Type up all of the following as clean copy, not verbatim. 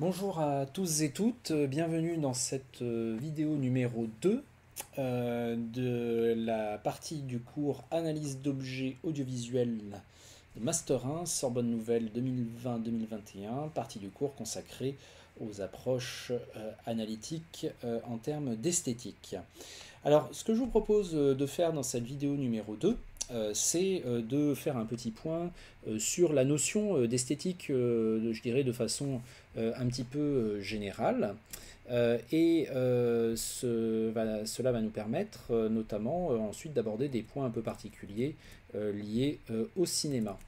Bonjour à tous et toutes, bienvenue dans cette vidéo numéro 2 de la partie du cours Analyse d'objets audiovisuels de Master 1 Sorbonne Nouvelle 2020-2021, partie du cours consacrée aux approches analytiques en termes d'esthétique. Alors, ce que je vous propose de faire dans cette vidéo numéro 2, c'est de faire un petit point sur la notion d'esthétique, je dirais de façon un petit peu générale. Cela va nous permettre notamment ensuite d'aborder des points un peu particuliers liés au cinéma.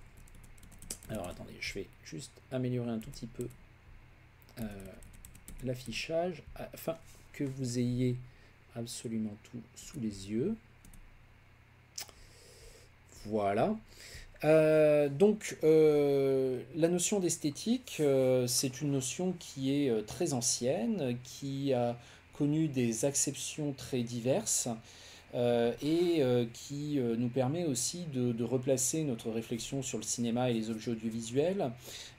Alors attendez, je vais juste améliorer un tout petit peu euh, l'affichage afin que vous ayez absolument tout sous les yeux. Voilà. La notion d'esthétique, c'est une notion qui est très ancienne, qui a connu des acceptions très diverses et qui nous permet aussi de replacer notre réflexion sur le cinéma et les objets audiovisuels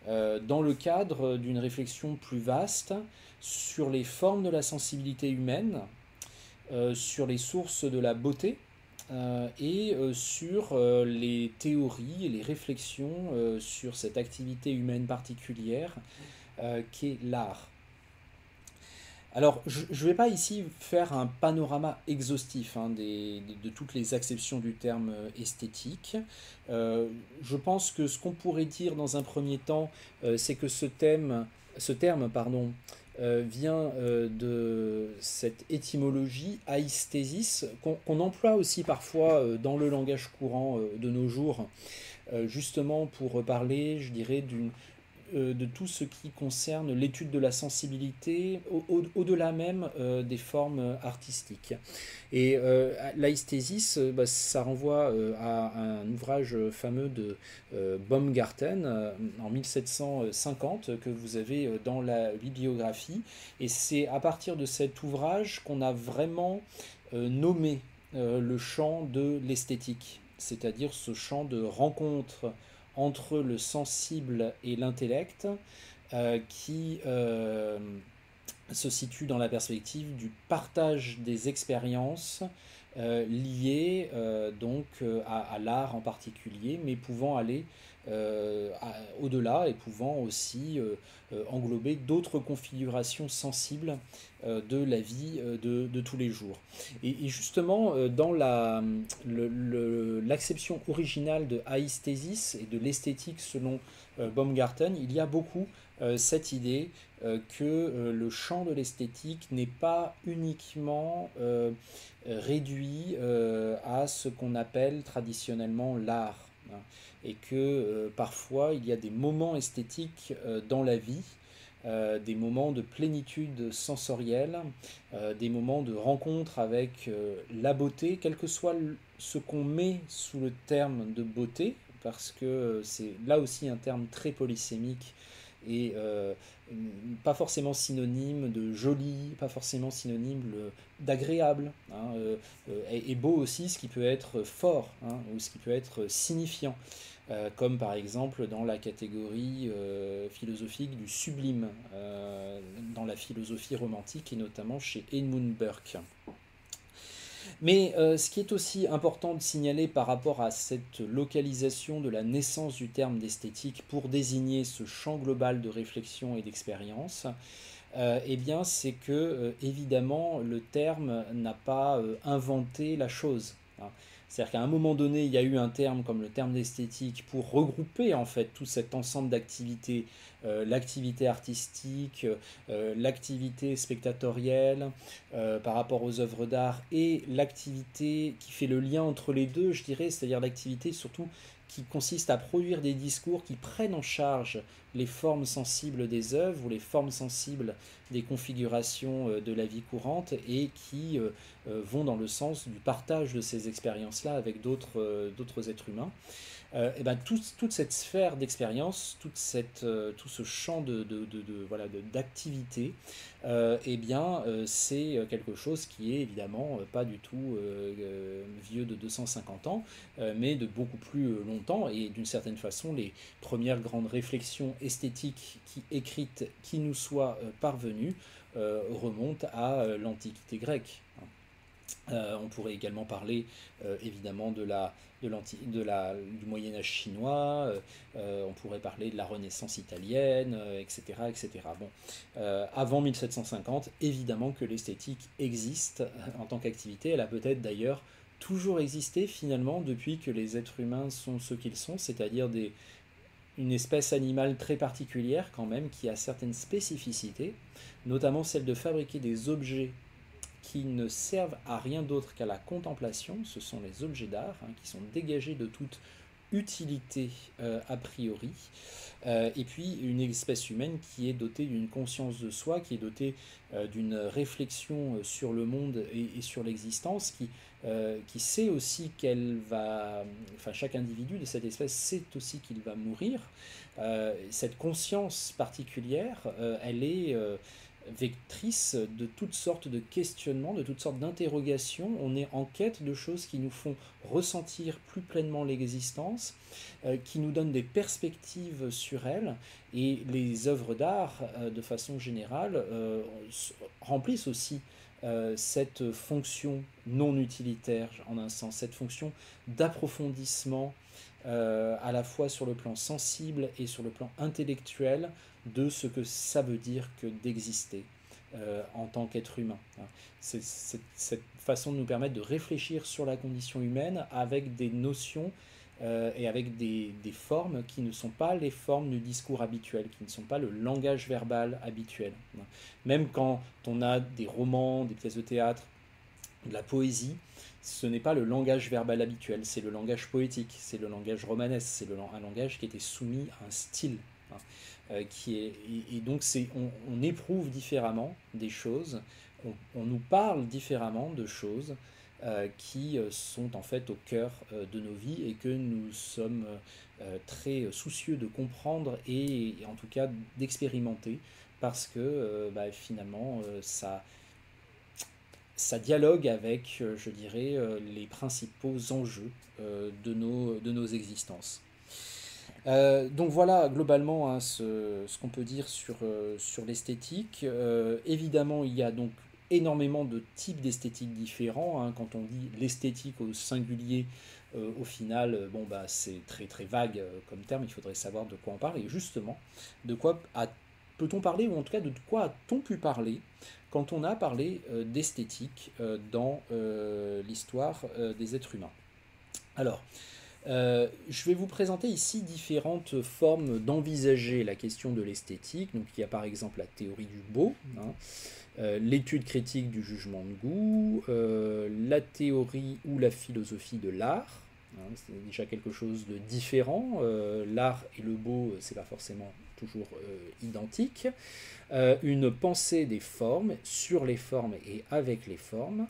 dans le cadre d'une réflexion plus vaste sur les formes de la sensibilité humaine, sur les sources de la beauté et sur les théories et les réflexions sur cette activité humaine particulière qu'est l'art. Alors, je ne vais pas ici faire un panorama exhaustif de toutes les acceptions du terme esthétique. Je pense que ce qu'on pourrait dire dans un premier temps, c'est que ce terme pardon, vient de cette étymologie aïsthésis qu'on emploie aussi parfois dans le langage courant de nos jours, justement pour parler, je dirais, de tout ce qui concerne l'étude de la sensibilité au-delà même des formes artistiques. Et l'aïsthésis, ça renvoie à un ouvrage fameux de Baumgarten en 1750 que vous avez dans la bibliographie. Et c'est à partir de cet ouvrage qu'on a vraiment nommé le champ de l'esthétique, c'est-à-dire ce champ de rencontre entre le sensible et l'intellect qui se situe dans la perspective du partage des expériences liées à l'art en particulier, mais pouvant aller au-delà et pouvant aussi englober d'autres configurations sensibles de la vie de tous les jours. Et justement, dans l'acception originale de aïsthésis et de l'esthétique selon Baumgarten, il y a beaucoup cette idée que le champ de l'esthétique n'est pas uniquement réduit à ce qu'on appelle traditionnellement l'art, hein, et que parfois il y a des moments esthétiques dans la vie, des moments de plénitude sensorielle, des moments de rencontre avec la beauté, quel que soit ce qu'on met sous le terme de beauté, parce que c'est là aussi un terme très polysémique et pas forcément synonyme de joli, pas forcément synonyme d'agréable, hein, et beau aussi ce qui peut être fort, hein, ou ce qui peut être signifiant, comme par exemple dans la catégorie philosophique du sublime, dans la philosophie romantique et notamment chez Edmund Burke. Mais ce qui est aussi important de signaler par rapport à cette localisation de la naissance du terme d'esthétique pour désigner ce champ global de réflexion et d'expérience, eh bien, c'est que évidemment le terme n'a pas inventé la chose, hein. C'est-à-dire qu'à un moment donné, il y a eu un terme comme le terme d'esthétique pour regrouper en fait tout cet ensemble d'activités, l'activité artistique, l'activité spectatorielle par rapport aux œuvres d'art et l'activité qui fait le lien entre les deux, je dirais, c'est-à-dire l'activité surtout qui consiste à produire des discours qui prennent en charge les formes sensibles des œuvres ou les formes sensibles des configurations de la vie courante et qui vont dans le sens du partage de ces expériences-là avec d'autres êtres humains. Et ben, toute cette sphère d'expérience, tout ce champ voilà, d'activité, eh bien, c'est quelque chose qui est évidemment pas du tout vieux de 250 ans, mais de beaucoup plus longtemps. Et d'une certaine façon, les premières grandes réflexions esthétiques écrites qui nous soient parvenues remontent à l'Antiquité grecque. On pourrait également parler évidemment du Moyen Âge chinois, on pourrait parler de la Renaissance italienne, etc., etc. Bon, avant 1750, évidemment que l'esthétique existe en tant qu'activité. Elle a peut-être d'ailleurs toujours existé finalement depuis que les êtres humains sont ce qu'ils sont, c'est-à-dire une espèce animale très particulière quand même qui a certaines spécificités, notamment celle de fabriquer des objets qui ne servent à rien d'autre qu'à la contemplation. Ce sont les objets d'art qui sont dégagés de toute utilité a priori, et puis une espèce humaine qui est dotée d'une conscience de soi, qui est dotée d'une réflexion sur le monde et sur l'existence, qui sait aussi qu'elle va, enfin chaque individu de cette espèce sait aussi qu'il va mourir. Cette conscience particulière, elle est vectrice de toutes sortes de questionnements, de toutes sortes d'interrogations. On est en quête de choses qui nous font ressentir plus pleinement l'existence, qui nous donnent des perspectives sur elle. Et les œuvres d'art, de façon générale, remplissent aussi cette fonction non utilitaire, en un sens, cette fonction d'approfondissement à la fois sur le plan sensible et sur le plan intellectuel de ce que ça veut dire que d'exister en tant qu'être humain. C'est cette façon de nous permettre de réfléchir sur la condition humaine avec des notions et avec des formes qui ne sont pas les formes du discours habituel, qui ne sont pas le langage verbal habituel. Même quand on a des romans, des pièces de théâtre, de la poésie, ce n'est pas le langage verbal habituel, c'est le langage poétique, c'est le langage romanesque, c'est un langage qui était soumis à un style. Et donc on éprouve différemment des choses, on nous parle différemment de choses qui sont en fait au cœur de nos vies et que nous sommes très soucieux de comprendre et en tout cas d'expérimenter parce que finalement ça dialogue avec, je dirais, les principaux enjeux de nos existences. Donc voilà globalement ce qu'on peut dire sur l'esthétique. Évidemment, il y a donc énormément de types d'esthétique différents. Quand on dit l'esthétique au singulier, au final, bon, bah, c'est très très vague comme terme, il faudrait savoir de quoi on parle. Et justement, de quoi peut-on parler, ou en tout cas de quoi a-t-on pu parler quand on a parlé d'esthétique dans l'histoire des êtres humains. Alors, je vais vous présenter ici différentes formes d'envisager la question de l'esthétique. Donc, il y a par exemple la théorie du beau, l'étude critique du jugement de goût, la théorie ou la philosophie de l'art. C'est déjà quelque chose de différent. L'art et le beau, c'est pas forcément toujours identique. Une pensée des formes, sur les formes et avec les formes.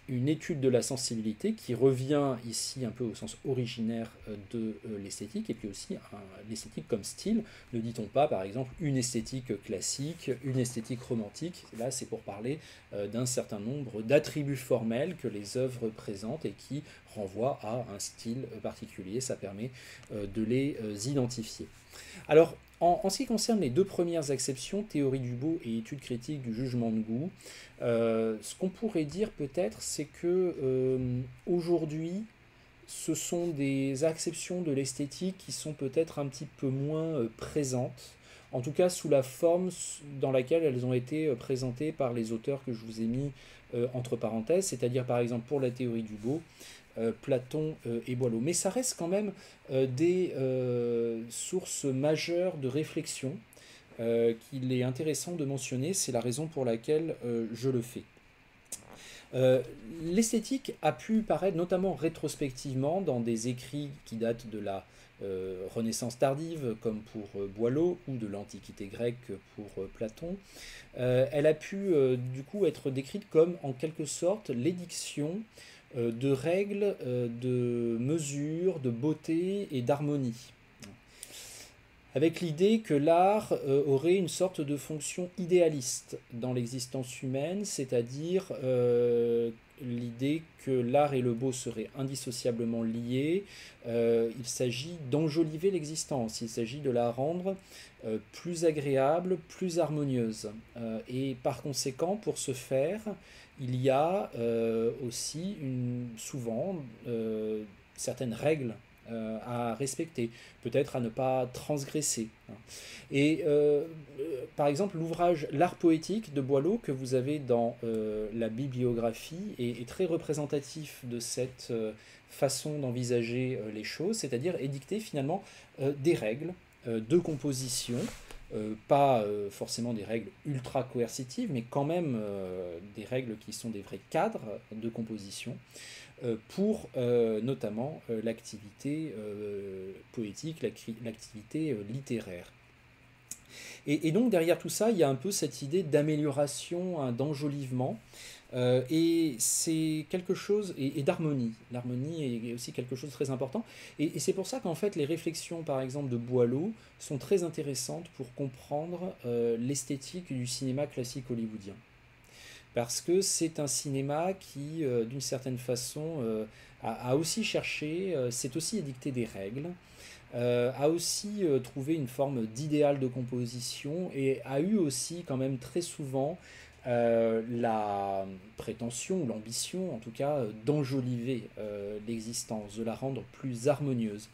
Une étude de la sensibilité qui revient ici un peu au sens originaire de l'esthétique, et puis aussi l'esthétique comme style. Ne dit-on pas par exemple une esthétique classique, une esthétique romantique? Là c'est pour parler d'un certain nombre d'attributs formels que les œuvres présentent et qui renvoient à un style particulier. Ça permet de les identifier. Alors, en ce qui concerne les deux premières acceptions, théorie du beau et étude critique du jugement de goût, ce qu'on pourrait dire peut-être, c'est que aujourd'hui, ce sont des acceptions de l'esthétique qui sont peut-être un petit peu moins présentes, en tout cas sous la forme dans laquelle elles ont été présentées par les auteurs que je vous ai mis entre parenthèses, c'est-à-dire par exemple pour la théorie du beau, Platon et Boileau. Mais ça reste quand même des sources majeures de réflexion qu'il est intéressant de mentionner. C'est la raison pour laquelle je le fais. L'esthétique a pu paraître notamment rétrospectivement dans des écrits qui datent de la Renaissance tardive, comme pour Boileau, ou de l'Antiquité grecque pour Platon. Elle a pu du coup être décrite comme en quelque sorte l'édiction de règles, de mesures, de beauté et d'harmonie, avec l'idée que l'art aurait une sorte de fonction idéaliste dans l'existence humaine, c'est-à-dire l'idée que l'art et le beau seraient indissociablement liés. Il s'agit d'enjoliver l'existence, il s'agit de la rendre plus agréable, plus harmonieuse. Et par conséquent, pour ce faire, il y a aussi souvent certaines règles à respecter, peut-être à ne pas transgresser. Et par exemple, l'ouvrage L'art poétique de Boileau que vous avez dans la bibliographie est très représentatif de cette façon d'envisager les choses, c'est-à-dire édicter finalement des règles de composition, pas forcément des règles ultra coercitives, mais quand même des règles qui sont des vrais cadres de composition pour notamment l'activité poétique, l'activité littéraire. Et donc derrière tout ça, il y a un peu cette idée d'amélioration, hein, d'enjolivement, et c'est quelque chose, et d'harmonie. L'harmonie est aussi quelque chose de très important. Et c'est pour ça qu'en fait, les réflexions, par exemple, de Boileau sont très intéressantes pour comprendre l'esthétique du cinéma classique hollywoodien. Parce que c'est un cinéma qui, d'une certaine façon, a aussi cherché, s'est aussi édicté des règles, a aussi trouvé une forme d'idéal de composition et a eu aussi quand même très souvent la prétention ou l'ambition en tout cas d'enjoliver l'existence, de la rendre plus harmonieuse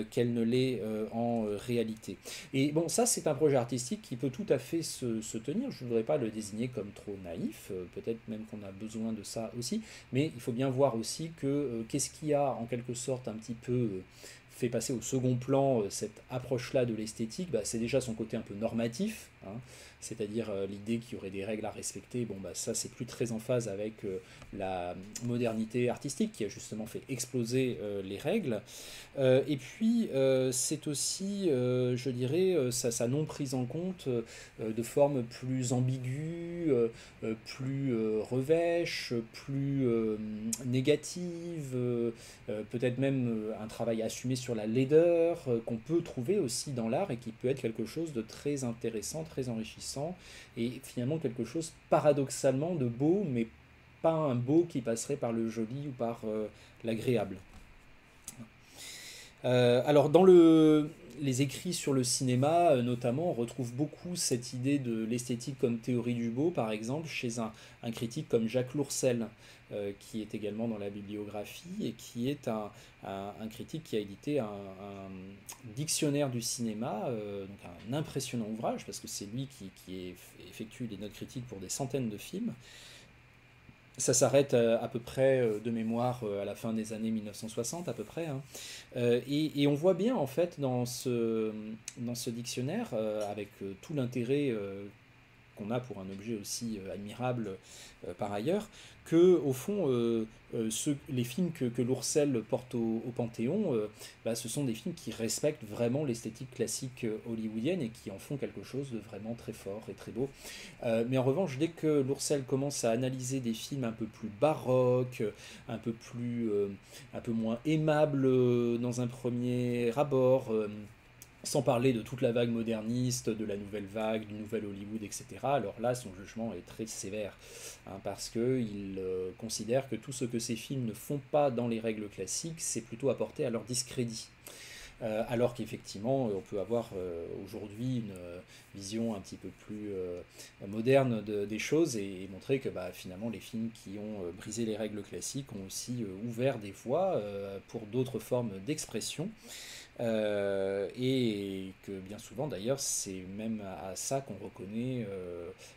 qu'elle ne l'est en réalité. Et bon, ça c'est un projet artistique qui peut tout à fait se tenir, je ne voudrais pas le désigner comme trop naïf, peut-être même qu'on a besoin de ça aussi, mais il faut bien voir aussi que qu'est-ce qui a en quelque sorte un petit peu fait passer au second plan cette approche-là de l'esthétique, bah, c'est déjà son côté un peu normatif, hein, c'est-à-dire l'idée qu'il y aurait des règles à respecter, bon bah ça c'est plus très en phase avec la modernité artistique qui a justement fait exploser les règles. Et puis c'est aussi, je dirais, sa non prise en compte de formes plus ambiguës, plus revêches, plus négatives, peut-être même un travail assumé sur la laideur qu'on peut trouver aussi dans l'art et qui peut être quelque chose de très intéressant, très enrichissant et finalement quelque chose paradoxalement de beau, mais pas un beau qui passerait par le joli ou par l'agréable. Alors dans les écrits sur le cinéma, notamment, on retrouve beaucoup cette idée de l'esthétique comme théorie du beau, par exemple, chez un critique comme Jacques Lourcel, qui est également dans la bibliographie, et qui est un critique qui a édité un dictionnaire du cinéma, donc un impressionnant ouvrage, parce que c'est lui qui effectue des notes critiques pour des centaines de films. Ça s'arrête à peu près de mémoire à la fin des années 1960 à peu près, hein. Et on voit bien en fait dans ce dictionnaire, avec tout l'intérêt qu'on a pour un objet aussi admirable par ailleurs, que au fond les films que Lourcel porte au Panthéon, bah, ce sont des films qui respectent vraiment l'esthétique classique hollywoodienne et qui en font quelque chose de vraiment très fort et très beau. Mais en revanche, dès que Lourcel commence à analyser des films un peu plus baroques, un peu moins aimables dans un premier abord, sans parler de toute la vague moderniste, de la nouvelle vague, du nouvel Hollywood, etc. Alors là, son jugement est très sévère, hein, parce qu'il considère que tout ce que ces films ne font pas dans les règles classiques, c'est plutôt apporter à leur discrédit. Alors qu'effectivement, on peut avoir aujourd'hui une vision un petit peu plus moderne des choses et montrer que bah, finalement les films qui ont brisé les règles classiques ont aussi ouvert des voies pour d'autres formes d'expression. Et que bien souvent d'ailleurs c'est même à ça qu'on reconnaît,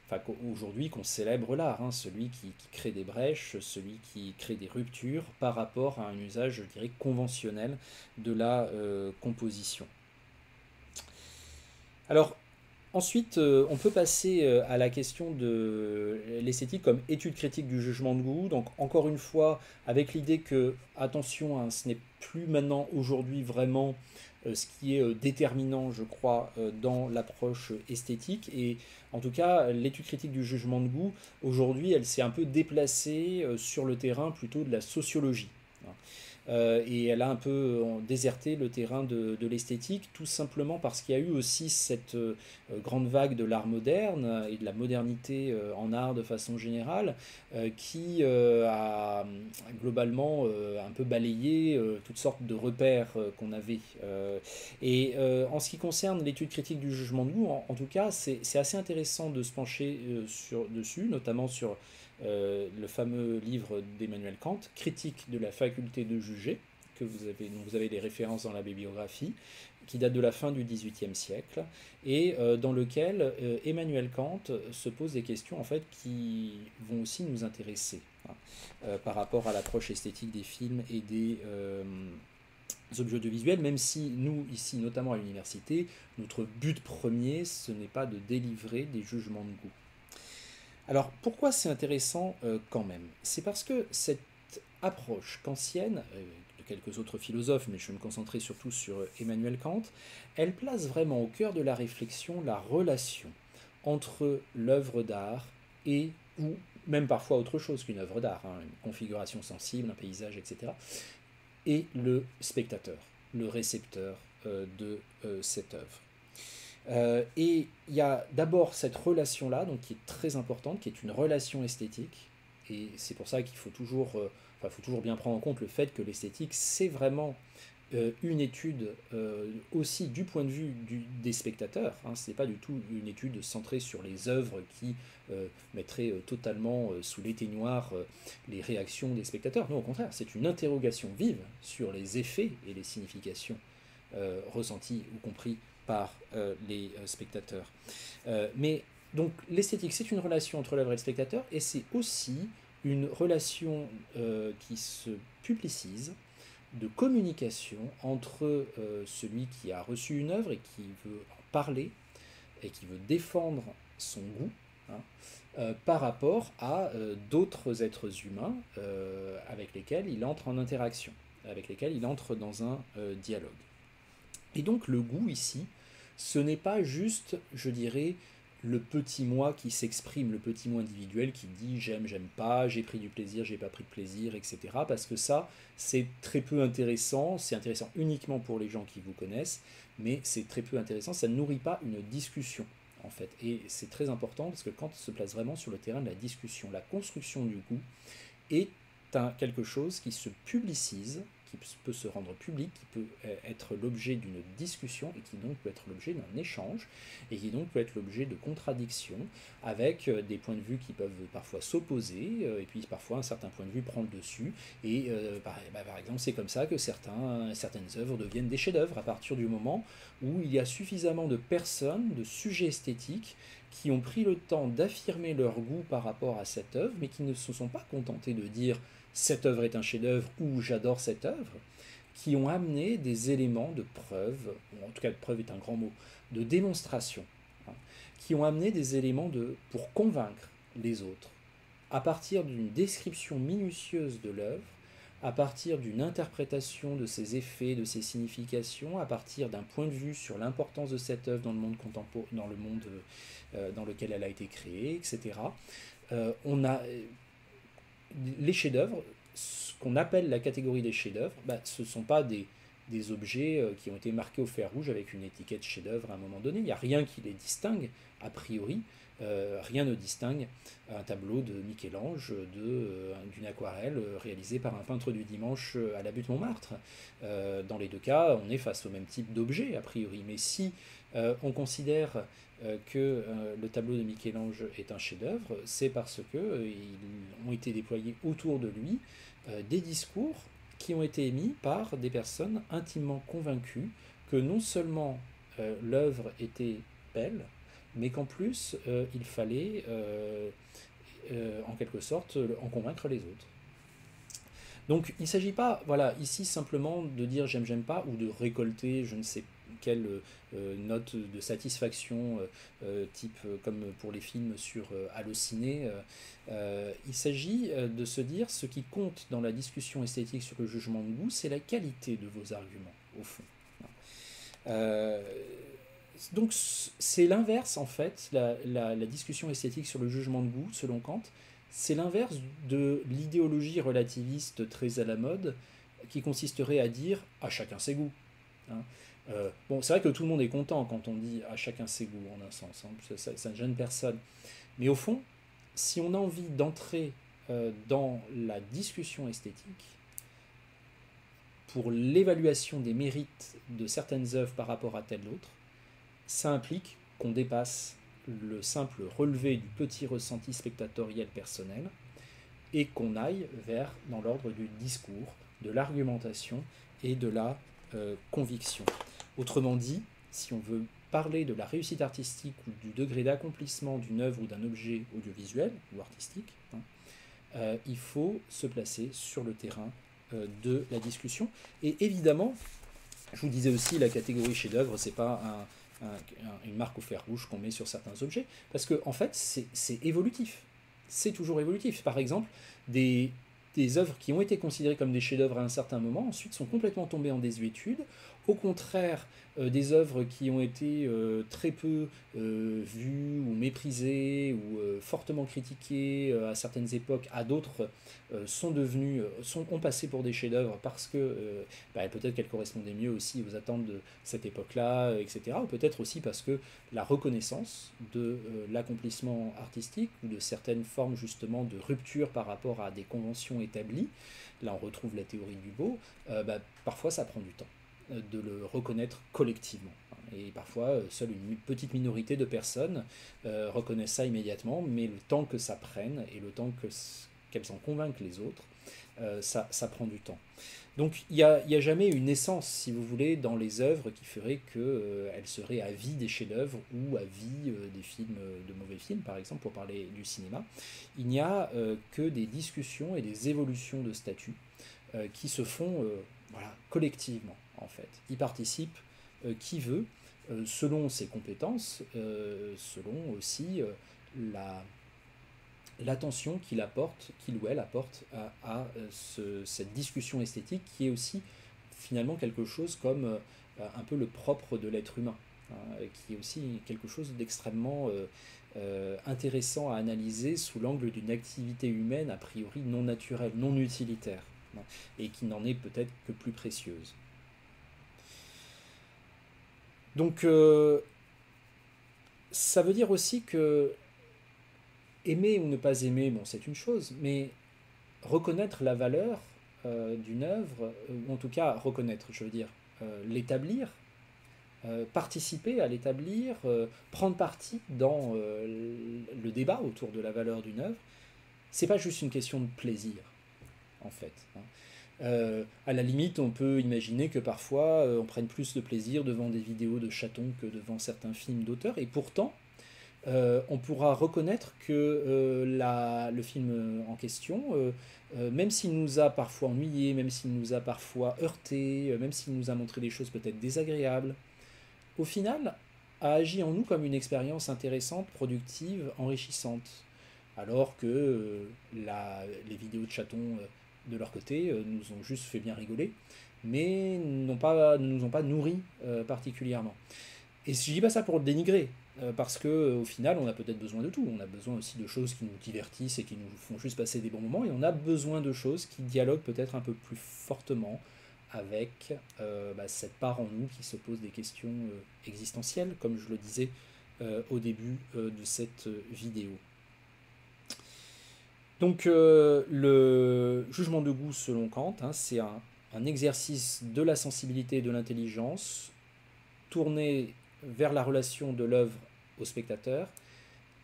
enfin aujourd'hui qu'on célèbre l'art, hein, celui qui crée des brèches, celui qui crée des ruptures par rapport à un usage, je dirais, conventionnel de la composition. Alors ensuite, on peut passer à la question de l'esthétique comme étude critique du jugement de goût. Donc encore une fois, avec l'idée que, attention, hein, ce n'est plus maintenant aujourd'hui vraiment ce qui est déterminant, je crois, dans l'approche esthétique. Et en tout cas, l'étude critique du jugement de goût, aujourd'hui, elle s'est un peu déplacée sur le terrain plutôt de la sociologie. Et elle a un peu déserté le terrain de l'esthétique, tout simplement parce qu'il y a eu aussi cette grande vague de l'art moderne et de la modernité en art de façon générale, qui a globalement un peu balayé toutes sortes de repères qu'on avait. En ce qui concerne l'étude critique du jugement de goût, en tout cas, c'est assez intéressant de se pencher dessus, notamment sur le fameux livre d'Emmanuel Kant, Critique de la faculté de juger, dont vous avez des références dans la bibliographie, qui date de la fin du XVIIIe siècle, et dans lequel Emmanuel Kant se pose des questions en fait, qui vont aussi nous intéresser par rapport à l'approche esthétique des films et des objets audiovisuels, même si nous, ici, notamment à l'université, notre but premier, ce n'est pas de délivrer des jugements de goût. Alors pourquoi c'est intéressant quand même? C'est parce que cette approche kantienne, de quelques autres philosophes, mais je vais me concentrer surtout sur Emmanuel Kant, elle place vraiment au cœur de la réflexion la relation entre l'œuvre d'art et, ou même parfois autre chose qu'une œuvre d'art, hein, une configuration sensible, un paysage, etc., et le spectateur, le récepteur de cette œuvre. Et il y a d'abord cette relation-là, donc qui est très importante, qui est une relation esthétique. Et c'est pour ça qu'il faut toujours, faut toujours bien prendre en compte le fait que l'esthétique, c'est vraiment une étude aussi du point de vue des spectateurs. Hein. Ce n'est pas du tout une étude centrée sur les œuvres qui mettraient totalement sous l'éteignoir les réactions des spectateurs. Non, au contraire, c'est une interrogation vive sur les effets et les significations ressenties ou compris par les spectateurs. Mais donc l'esthétique, c'est une relation entre l'œuvre et le spectateur, et c'est aussi une relation qui se publicise, de communication entre celui qui a reçu une œuvre et qui veut en parler et qui veut défendre son goût, hein, par rapport à d'autres êtres humains avec lesquels il entre en interaction, avec lesquels il entre dans un dialogue. Et donc le goût ici, ce n'est pas juste, je dirais, le petit moi qui s'exprime, le petit moi individuel qui dit j'aime, j'aime pas, j'ai pris du plaisir, j'ai pas pris de plaisir, etc. Parce que ça, c'est très peu intéressant, c'est intéressant uniquement pour les gens qui vous connaissent, mais c'est très peu intéressant, ça ne nourrit pas une discussion, en fait. Et c'est très important parce que Kant se place vraiment sur le terrain de la discussion, la construction du goût est quelque chose qui se publicise, qui peut se rendre public, qui peut être l'objet d'une discussion et qui donc peut être l'objet d'un échange et qui donc peut être l'objet de contradictions avec des points de vue qui peuvent parfois s'opposer et puis parfois un certain point de vue prend le dessus et par exemple c'est comme ça que certaines œuvres deviennent des chefs-d'œuvre à partir du moment où il y a suffisamment de personnes, de sujets esthétiques qui ont pris le temps d'affirmer leur goût par rapport à cette œuvre mais qui ne se sont pas contentés de dire cette œuvre est un chef-d'œuvre ou j'adore cette œuvre, qui ont amené des éléments de preuve, ou en tout cas de preuve est un grand mot, de démonstration, hein, qui ont amené des éléments pour convaincre les autres, à partir d'une description minutieuse de l'œuvre, à partir d'une interprétation de ses effets, de ses significations, à partir d'un point de vue sur l'importance de cette œuvre dans le monde contemporain, dans le monde dans lequel elle a été créée, etc. On a les chefs-d'œuvre, ce qu'on appelle la catégorie des chefs-d'œuvre, ce ne sont pas des objets qui ont été marqués au fer rouge avec une étiquette chef-d'œuvre à un moment donné. Il n'y a rien qui les distingue, a priori. Rien ne distingue un tableau de Michel-Ange d'une aquarelle réalisée par un peintre du dimanche à la butte Montmartre. Dans les deux cas, on est face au même type d'objet, a priori. Mais si on considère que le tableau de Michel-Ange est un chef-d'œuvre, c'est parce qu'ils ont été déployés autour de lui des discours qui ont été émis par des personnes intimement convaincues que non seulement l'œuvre était belle, mais qu'en plus il fallait en quelque sorte en convaincre les autres. Donc il ne s'agit pas, voilà, ici simplement de dire j'aime, j'aime pas, ou de récolter je ne sais quelle note de satisfaction, type comme pour les films sur Allociné. Il s'agit de se dire ce qui compte dans la discussion esthétique sur le jugement de goût, c'est la qualité de vos arguments, au fond. Euh, donc c'est l'inverse en fait, la discussion esthétique sur le jugement de goût, selon Kant, c'est l'inverse de l'idéologie relativiste très à la mode, qui consisterait à dire à chacun ses goûts. Hein. Bon, c'est vrai que tout le monde est content quand on dit à chacun ses goûts, en un sens, hein, ça ne gêne personne. Mais au fond, si on a envie d'entrer dans la discussion esthétique, pour l'évaluation des mérites de certaines œuvres par rapport à telle autre, ça implique qu'on dépasse le simple relevé du petit ressenti spectatoriel personnel et qu'on aille vers, dans l'ordre du discours, de l'argumentation et de la conviction. Autrement dit, si on veut parler de la réussite artistique ou du degré d'accomplissement d'une œuvre ou d'un objet audiovisuel ou artistique, il faut se placer sur le terrain de la discussion. Et évidemment, je vous disais aussi, la catégorie chef-d'œuvre, c'est pas une marque au fer rouge qu'on met sur certains objets, parce que en fait, c'est évolutif. C'est toujours évolutif. Par exemple, des œuvres qui ont été considérées comme des chefs-d'œuvre à un certain moment, ensuite sont complètement tombées en désuétude. Au contraire, des œuvres qui ont été très peu vues ou méprisées ou fortement critiquées à certaines époques, à d'autres sont devenues, ont passé pour des chefs-d'œuvre parce que peut-être qu'elles correspondaient mieux aussi aux attentes de cette époque-là, etc. Ou peut-être aussi parce que la reconnaissance de l'accomplissement artistique ou de certaines formes justement de rupture par rapport à des conventions établies, là on retrouve la théorie du beau, parfois ça prend du temps de le reconnaître collectivement. Et parfois, seule une petite minorité de personnes reconnaissent ça immédiatement, mais le temps que ça prenne et le temps qu'elles en convainquent les autres, ça prend du temps. Donc il n'y a jamais une essence, si vous voulez, dans les œuvres qui ferait qu'elles seraient à vie des chefs-d'œuvre ou à vie des films, de mauvais films, par exemple, pour parler du cinéma. Il n'y a que des discussions et des évolutions de statut qui se font collectivement, en fait. Y participe qui veut, selon ses compétences, selon aussi l'attention qu'il ou elle apporte à cette discussion esthétique qui est aussi finalement quelque chose comme un peu le propre de l'être humain, hein, qui est aussi quelque chose d'extrêmement intéressant à analyser sous l'angle d'une activité humaine a priori non naturelle, non utilitaire, hein, et qui n'en est peut-être que plus précieuse. Donc ça veut dire aussi que aimer ou ne pas aimer, bon, c'est une chose, mais reconnaître la valeur d'une œuvre, ou en tout cas reconnaître, je veux dire, l'établir, participer à l'établir, prendre parti dans le débat autour de la valeur d'une œuvre, c'est pas juste une question de plaisir, en fait. Hein. À la limite, on peut imaginer que parfois on prenne plus de plaisir devant des vidéos de chatons que devant certains films d'auteurs, et pourtant, on pourra reconnaître que le film en question, même s'il nous a parfois ennuyés, même s'il nous a parfois heurtés, même s'il nous a montré des choses peut-être désagréables, au final, a agi en nous comme une expérience intéressante, productive, enrichissante. Alors que les vidéos de chatons de leur côté nous ont juste fait bien rigoler, mais ne nous ont pas nourris particulièrement. Et je dis pas ça pour le dénigrer, parce que au final, on a peut-être besoin de tout. On a besoin aussi de choses qui nous divertissent et qui nous font juste passer des bons moments, et on a besoin de choses qui dialoguent peut-être un peu plus fortement avec cette part en nous qui se pose des questions existentielles, comme je le disais au début de cette vidéo. Donc le jugement de goût selon Kant, hein, c'est un exercice de la sensibilité et de l'intelligence tourné vers la relation de l'œuvre au spectateur,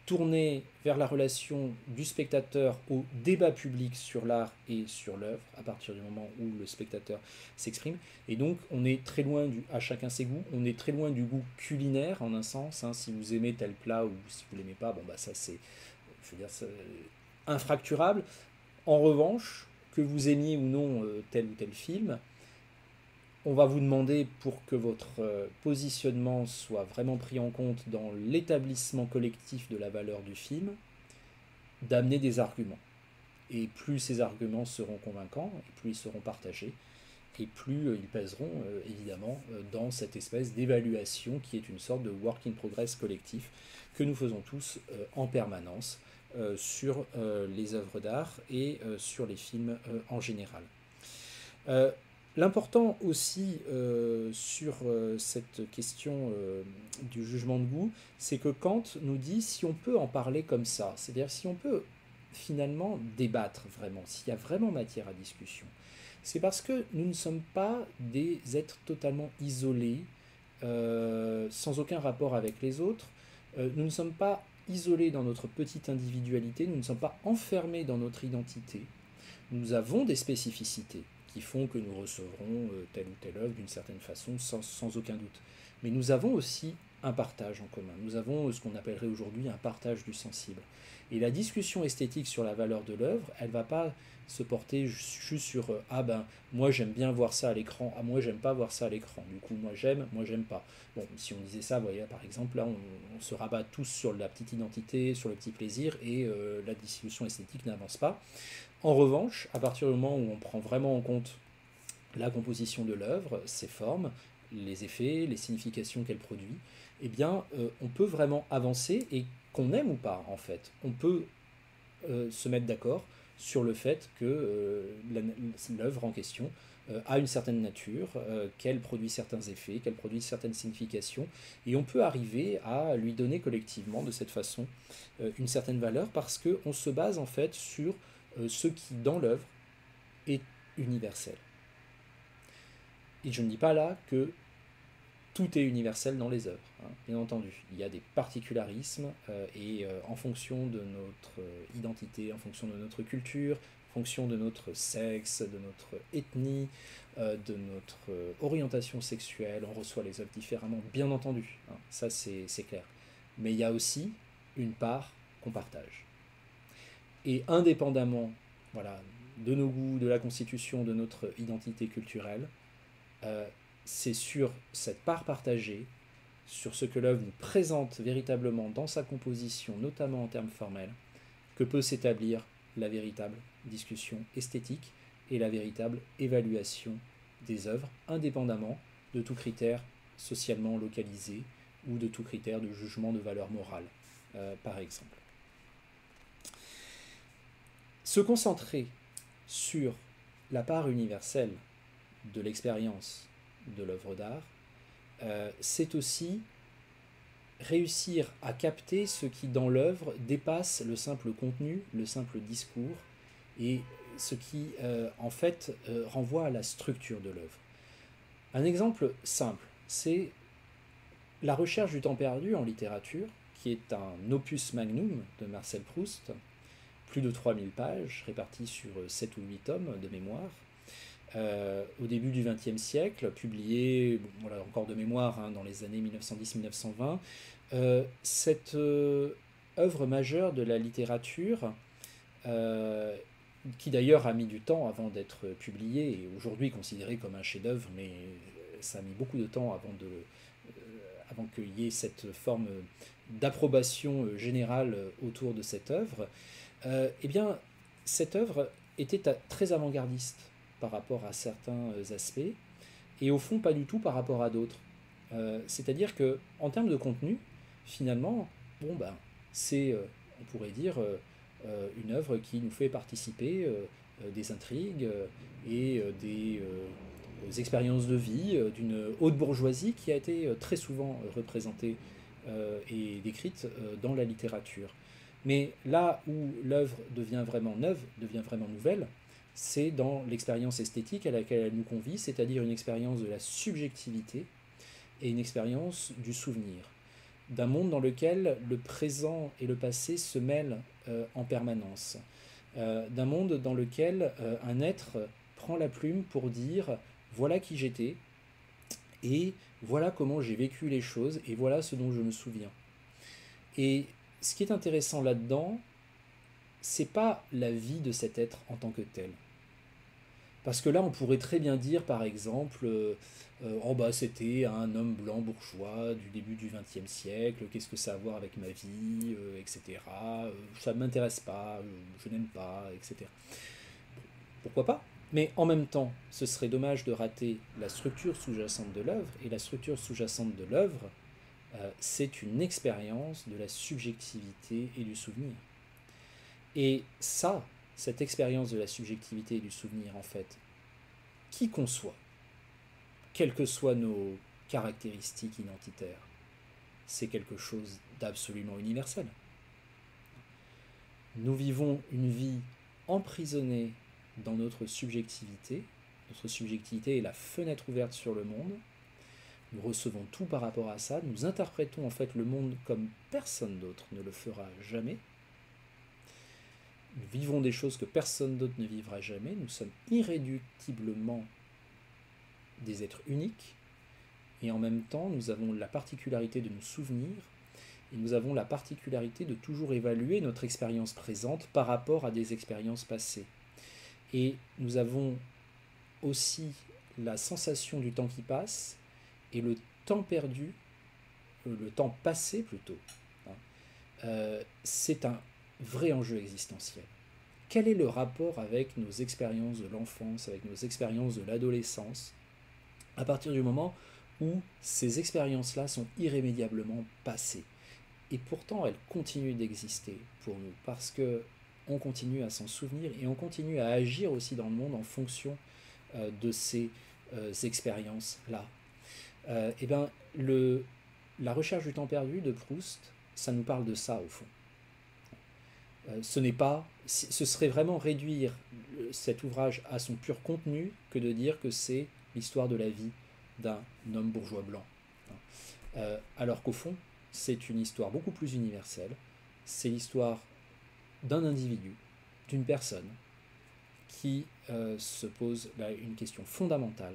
tourné vers la relation du spectateur au débat public sur l'art et sur l'œuvre, à partir du moment où le spectateur s'exprime. Et donc, on est très loin à chacun ses goûts, on est très loin du goût culinaire, en un sens. Hein, si vous aimez tel plat ou si vous l'aimez pas, bon, ça c'est, je veux dire, infracturable. En revanche, que vous aimiez ou non tel ou tel film, on va vous demander, pour que votre positionnement soit vraiment pris en compte dans l'établissement collectif de la valeur du film, d'amener des arguments. Et plus ces arguments seront convaincants, et plus ils seront partagés, et plus ils pèseront évidemment dans cette espèce d'évaluation qui est une sorte de work in progress collectif que nous faisons tous en permanence sur les œuvres d'art et sur les films en général. Euh, L'important aussi sur cette question du jugement de goût, c'est que Kant nous dit si on peut en parler comme ça, c'est-à-dire si on peut finalement débattre vraiment, s'il y a vraiment matière à discussion, c'est parce que nous ne sommes pas des êtres totalement isolés, sans aucun rapport avec les autres. Nous ne sommes pas isolés dans notre petite individualité, nous ne sommes pas enfermés dans notre identité. Nous avons des spécificités qui font que nous recevrons telle ou telle œuvre d'une certaine façon, sans aucun doute. Mais nous avons aussi un partage en commun. Nous avons ce qu'on appellerait aujourd'hui un partage du sensible. Et la discussion esthétique sur la valeur de l'œuvre, elle ne va pas se porter juste sur ah ben moi j'aime bien voir ça à l'écran, ah moi j'aime pas voir ça à l'écran, du coup moi j'aime pas. Bon, si on disait ça, vous voyez, par exemple, là on se rabat tous sur la petite identité, sur le petit plaisir, et la discussion esthétique n'avance pas. En revanche, à partir du moment où on prend vraiment en compte la composition de l'œuvre, ses formes, les effets, les significations qu'elle produit, eh bien, on peut vraiment avancer et qu'on aime ou pas, en fait, on peut se mettre d'accord sur le fait que l'œuvre en question a une certaine nature, qu'elle produit certains effets, qu'elle produit certaines significations, et on peut arriver à lui donner collectivement, de cette façon, une certaine valeur, parce qu'on se base en fait sur ce qui, dans l'œuvre, est universel. Et je ne dis pas là que tout est universel dans les œuvres, hein, bien entendu. Il y a des particularismes et en fonction de notre identité, en fonction de notre culture, en fonction de notre sexe, de notre ethnie, de notre orientation sexuelle, on reçoit les œuvres différemment, bien entendu, hein, ça c'est clair. Mais il y a aussi une part qu'on partage. Et indépendamment, voilà, de nos goûts, de la constitution, de notre identité culturelle, c'est sur cette part partagée, sur ce que l'œuvre nous présente véritablement dans sa composition, notamment en termes formels, que peut s'établir la véritable discussion esthétique et la véritable évaluation des œuvres, indépendamment de tout critère socialement localisé ou de tout critère de jugement de valeur morale, par exemple. Se concentrer sur la part universelle de l'expérience de l'œuvre d'art, c'est aussi réussir à capter ce qui dans l'œuvre dépasse le simple contenu, le simple discours, et ce qui en fait renvoie à la structure de l'œuvre. Un exemple simple, c'est La recherche du temps perdu en littérature, qui est un opus magnum de Marcel Proust, plus de 3000 pages, réparties sur 7 ou 8 tomes de mémoire, au début du XXe siècle, publié, bon, voilà, encore de mémoire, hein, dans les années 1910-1920. Cette œuvre majeure de la littérature, qui d'ailleurs a mis du temps avant d'être publiée, et aujourd'hui considérée comme un chef-d'œuvre, mais ça a mis beaucoup de temps avant qu'il y ait cette forme d'approbation générale autour de cette œuvre, eh bien, cette œuvre était très avant-gardiste par rapport à certains aspects, et au fond pas du tout par rapport à d'autres. C'est-à-dire que en termes de contenu, finalement, bon ben, c'est, on pourrait dire, une œuvre qui nous fait participer des intrigues et des expériences de vie d'une haute bourgeoisie qui a été très souvent représentée et décrite dans la littérature. Mais là où l'œuvre devient vraiment neuve, devient vraiment nouvelle, c'est dans l'expérience esthétique à laquelle elle nous convie, c'est-à-dire une expérience de la subjectivité et une expérience du souvenir, d'un monde dans lequel le présent et le passé se mêlent en permanence, d'un monde dans lequel un être prend la plume pour dire voilà qui j'étais et voilà comment j'ai vécu les choses et voilà ce dont je me souviens. Et ce qui est intéressant là-dedans, c'est pas la vie de cet être en tant que tel. Parce que là, on pourrait très bien dire, par exemple, oh bah c'était un homme blanc bourgeois du début du XXe siècle, qu'est-ce que ça a à voir avec ma vie, etc. Ça ne m'intéresse pas, je n'aime pas, etc. Pourquoi pas? Mais en même temps, ce serait dommage de rater la structure sous-jacente de l'œuvre, et la structure sous-jacente de l'œuvre, c'est une expérience de la subjectivité et du souvenir. Et ça, cette expérience de la subjectivité et du souvenir, en fait, qui conçoit, quelles que soient nos caractéristiques identitaires, c'est quelque chose d'absolument universel. Nous vivons une vie emprisonnée dans notre subjectivité. Notre subjectivité est la fenêtre ouverte sur le monde. Nous recevons tout par rapport à ça. Nous interprétons en fait le monde comme personne d'autre ne le fera jamais. Nous vivons des choses que personne d'autre ne vivra jamais. Nous sommes irréductiblement des êtres uniques. Et en même temps, nous avons la particularité de nous souvenir. Et nous avons la particularité de toujours évaluer notre expérience présente par rapport à des expériences passées. Et nous avons aussi la sensation du temps qui passe et le temps perdu, le temps passé plutôt, c'est un vrai enjeu existentiel. Quel est le rapport avec nos expériences de l'enfance, avec nos expériences de l'adolescence, à partir du moment où ces expériences-là sont irrémédiablement passées? Et pourtant, elles continuent d'exister pour nous, parce que on continue à s'en souvenir et on continue à agir aussi dans le monde en fonction de ces expériences-là. Et ben, la recherche du temps perdu de Proust, ça nous parle de ça au fond. Ce serait vraiment réduire cet ouvrage à son pur contenu que de dire que c'est l'histoire de la vie d'un homme bourgeois blanc. Alors qu'au fond, c'est une histoire beaucoup plus universelle. C'est l'histoire d'un individu, d'une personne, qui se pose là une question fondamentale.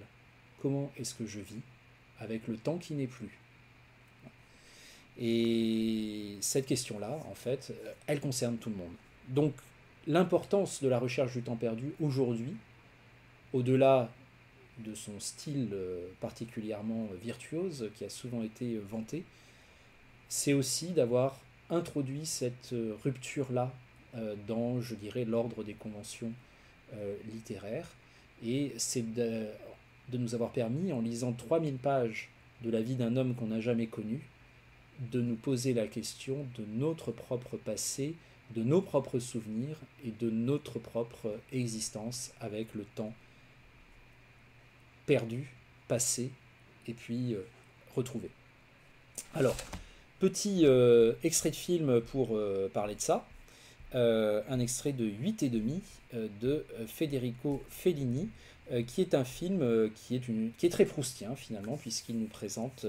Comment est-ce que je vis avec le temps qui n'est plus? Et cette question-là, en fait, elle concerne tout le monde. Donc, l'importance de la recherche du temps perdu aujourd'hui, au-delà de son style particulièrement virtuose, qui a souvent été vanté, c'est aussi d'avoir introduit cette rupture-là dans, je dirais, l'ordre des conventions littéraires. Et c'est de nous avoir permis, en lisant 3000 pages de la vie d'un homme qu'on n'a jamais connu, de nous poser la question de notre propre passé, de nos propres souvenirs et de notre propre existence avec le temps perdu, passé et puis retrouvé. Alors, petit extrait de film pour parler de ça. Un extrait de 8 et demi de Federico Fellini, qui est un film qui est très proustien finalement, puisqu'il nous présente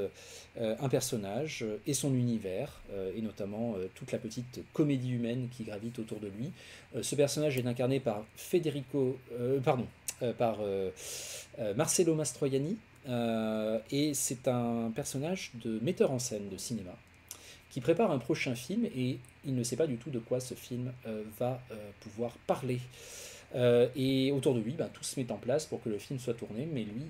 un personnage et son univers, et notamment toute la petite comédie humaine qui gravite autour de lui. Ce personnage est incarné par Marcello Mastroianni, et c'est un personnage de metteur en scène de cinéma qui prépare un prochain film et il ne sait pas du tout de quoi ce film va pouvoir parler. Et autour de lui, tout se met en place pour que le film soit tourné, mais lui,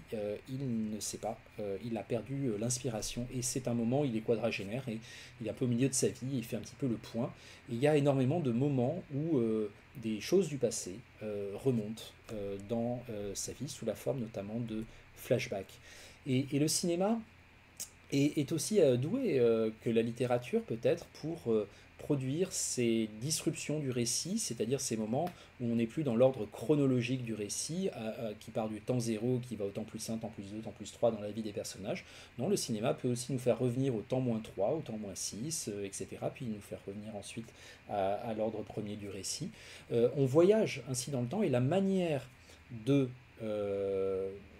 il ne sait pas, il a perdu l'inspiration, et c'est un moment, il est quadragénaire, et il est un peu au milieu de sa vie, il fait un petit peu le point, et il y a énormément de moments où des choses du passé remontent dans sa vie, sous la forme notamment de flashbacks. Et le cinéma est aussi doué que la littérature peut-être pour produire ces disruptions du récit, c'est-à-dire ces moments où on n'est plus dans l'ordre chronologique du récit, qui part du temps zéro, qui va au temps plus 1, temps plus 2, temps plus 3 dans la vie des personnages. Non, le cinéma peut aussi nous faire revenir au temps moins 3, au temps moins 6, etc., puis nous faire revenir ensuite à l'ordre premier du récit. On voyage ainsi dans le temps, et la manière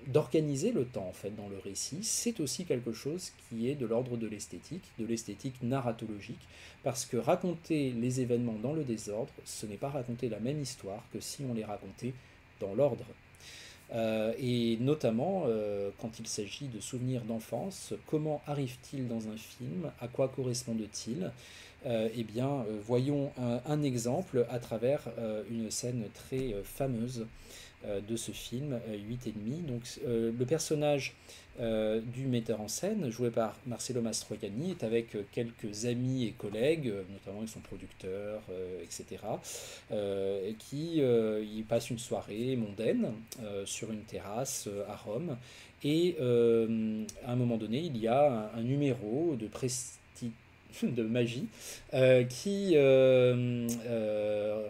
d'organiser le temps en fait dans le récit, c'est aussi quelque chose qui est de l'ordre de l'esthétique narratologique, parce que raconter les événements dans le désordre, ce n'est pas raconter la même histoire que si on les racontait dans l'ordre. Et notamment quand il s'agit de souvenirs d'enfance, comment arrivent-ils dans un film, à quoi correspondent-ils, eh bien, voyons un exemple à travers une scène très fameuse de ce film, 8 et demi. Donc, le personnage du metteur en scène, joué par Marcello Mastroianni, est avec quelques amis et collègues, notamment avec son producteur, etc., il passe une soirée mondaine sur une terrasse à Rome. Et à un moment donné, il y a un numéro de de magie qui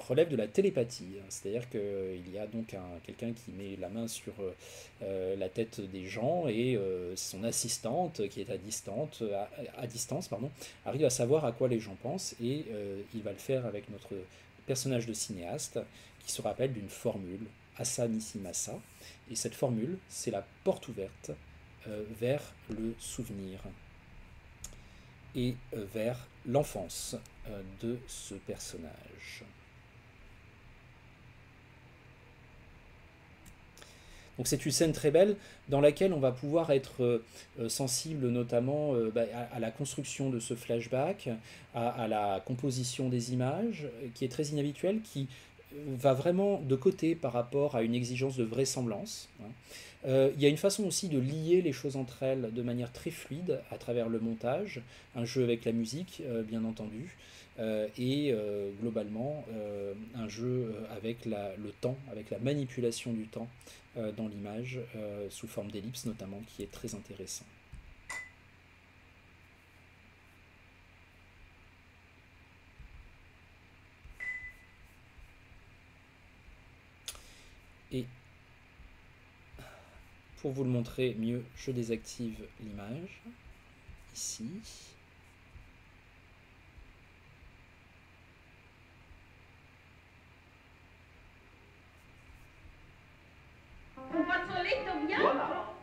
relève de la télépathie. C'est-à-dire qu'il y a donc quelqu'un qui met la main sur la tête des gens et son assistante qui est à distance pardon, arrive à savoir à quoi les gens pensent et il va le faire avec notre personnage de cinéaste qui se rappelle d'une formule, Assa Nisi Massa. Et cette formule, c'est la porte ouverte vers le souvenir et vers l'enfance de ce personnage. Donc c'est une scène très belle dans laquelle on va pouvoir être sensible notamment à la construction de ce flashback, à la composition des images, qui est très inhabituelle, qui va vraiment de côté par rapport à une exigence de vraisemblance. Il y a une façon aussi de lier les choses entre elles de manière très fluide à travers le montage, un jeu avec la musique, bien entendu, et globalement un jeu avec le temps, avec la manipulation du temps dans l'image, sous forme d'ellipse notamment, qui est très intéressant. Et pour vous le montrer mieux, je désactive l'image, ici. Un fazzoletto bianco, Voilà.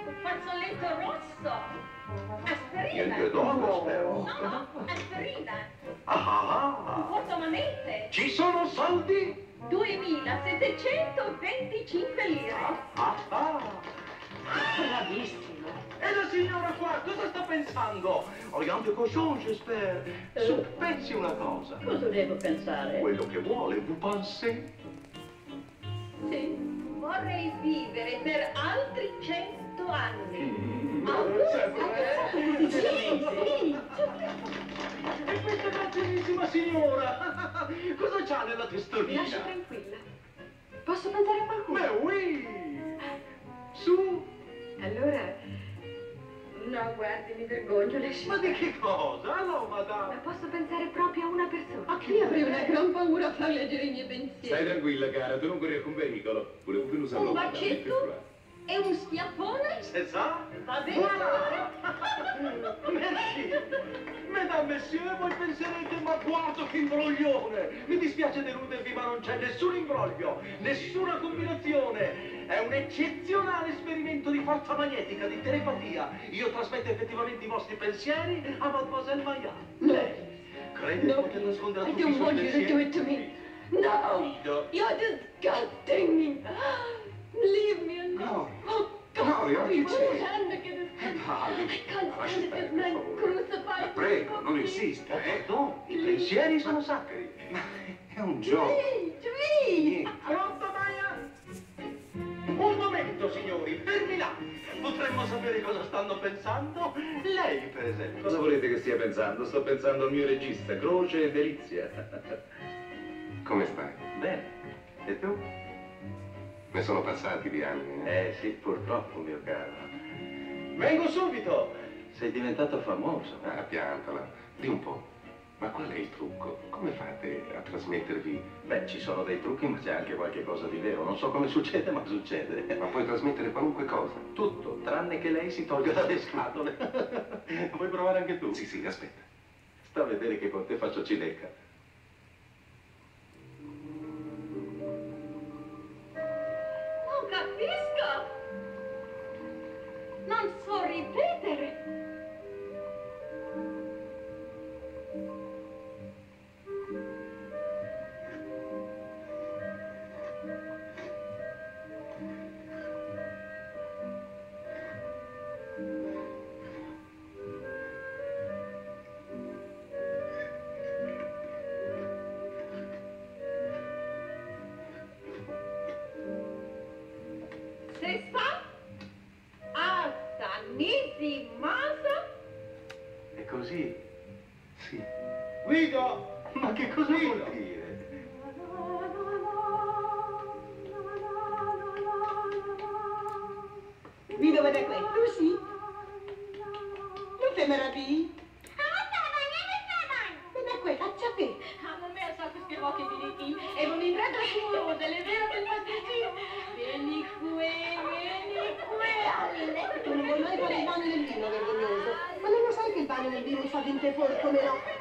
un fazzoletto rosso, aspirina. Niente dopo, spero. No, aspirina, un Ah, portamonete, ci sono soldi? 2.725 lire. Bravissimo. E la signora qua, cosa sta pensando? Oriente cochon, j'espère. Su, pensi una cosa. Cosa devo pensare? Quello che vuole, vous pensez? Sì, vorrei vivere per altri 100 anni. Sempre. Sì. E questa graziosa signora, cosa c'ha nella testolina? Lascia tranquilla. Posso pensare a qualcuno? Ma oui! Su! Allora... No, guardi, mi vergogno, lasci Ma di stare. che cosa? No, Ma madame! posso pensare proprio a una persona. A chi Io avrei una gran paura a far leggere i miei pensieri. Stai tranquilla, cara, tu non corri alcun pericolo. Volevo più usare Un bacetto e un schiaffone? C'est ça? Va bene. Voilà! Merci! Mesdames, messieurs, voi penserete, ma guarda che imbroglione! Mi dispiace deludervi, ma non c'è nessun imbroglio, nessuna combinazione! È un eccezionale esperimento di forza magnetica, di telepatia. Io trasmetto effettivamente i vostri pensieri a Mademoiselle Maillard. Lei? Crede di poter nascondere a I tutti i don't suoi want you to do pensieri? it to me. No! No. You're disgusting! Leave me alone! No. Oh, God! No, io non ci sei. I can't stand this man crucified. Prego, non insista, No, i pensieri sono sacri. È un gioco. Tweet! Pronto, Maya? Un momento, signori, fermi là. Potremmo sapere cosa stanno pensando? Lei, per esempio. Cosa volete che stia pensando? Sto pensando al mio regista, Croce e Delizia. Come stai? Bene. E tu? Ne sono passati di anni. Sì, purtroppo, mio caro. Vengo subito! Sei diventato famoso. Ah, piantala. Di un po'. Ma qual è il trucco? Come fate a trasmettervi? Beh, ci sono dei trucchi, ma c'è anche qualche cosa di vero. Non so come succede, ma succede. Ma puoi trasmettere qualunque cosa? Tutto, tranne che lei si tolga dalle scatole. Vuoi provare anche tu? Sì, sì, aspetta. Sta a vedere che con te faccio cilecca. Non capisco. Non so ripetere. Sì, sì. Guido! Ma che cosa vuol dire? Guido, vede qui. Lucy? Non fai meraviglia? Vede qui, caccia qui. Ah, non me sa questi occhi finiti. E non mi prendo solo delle vere del pasticcino. Vieni qui, al letto. Tu non vuoi mai fare il bagno nel vino, vergognoso. Ma non lo sai che il bagno nel vino fa dente fuori, come no?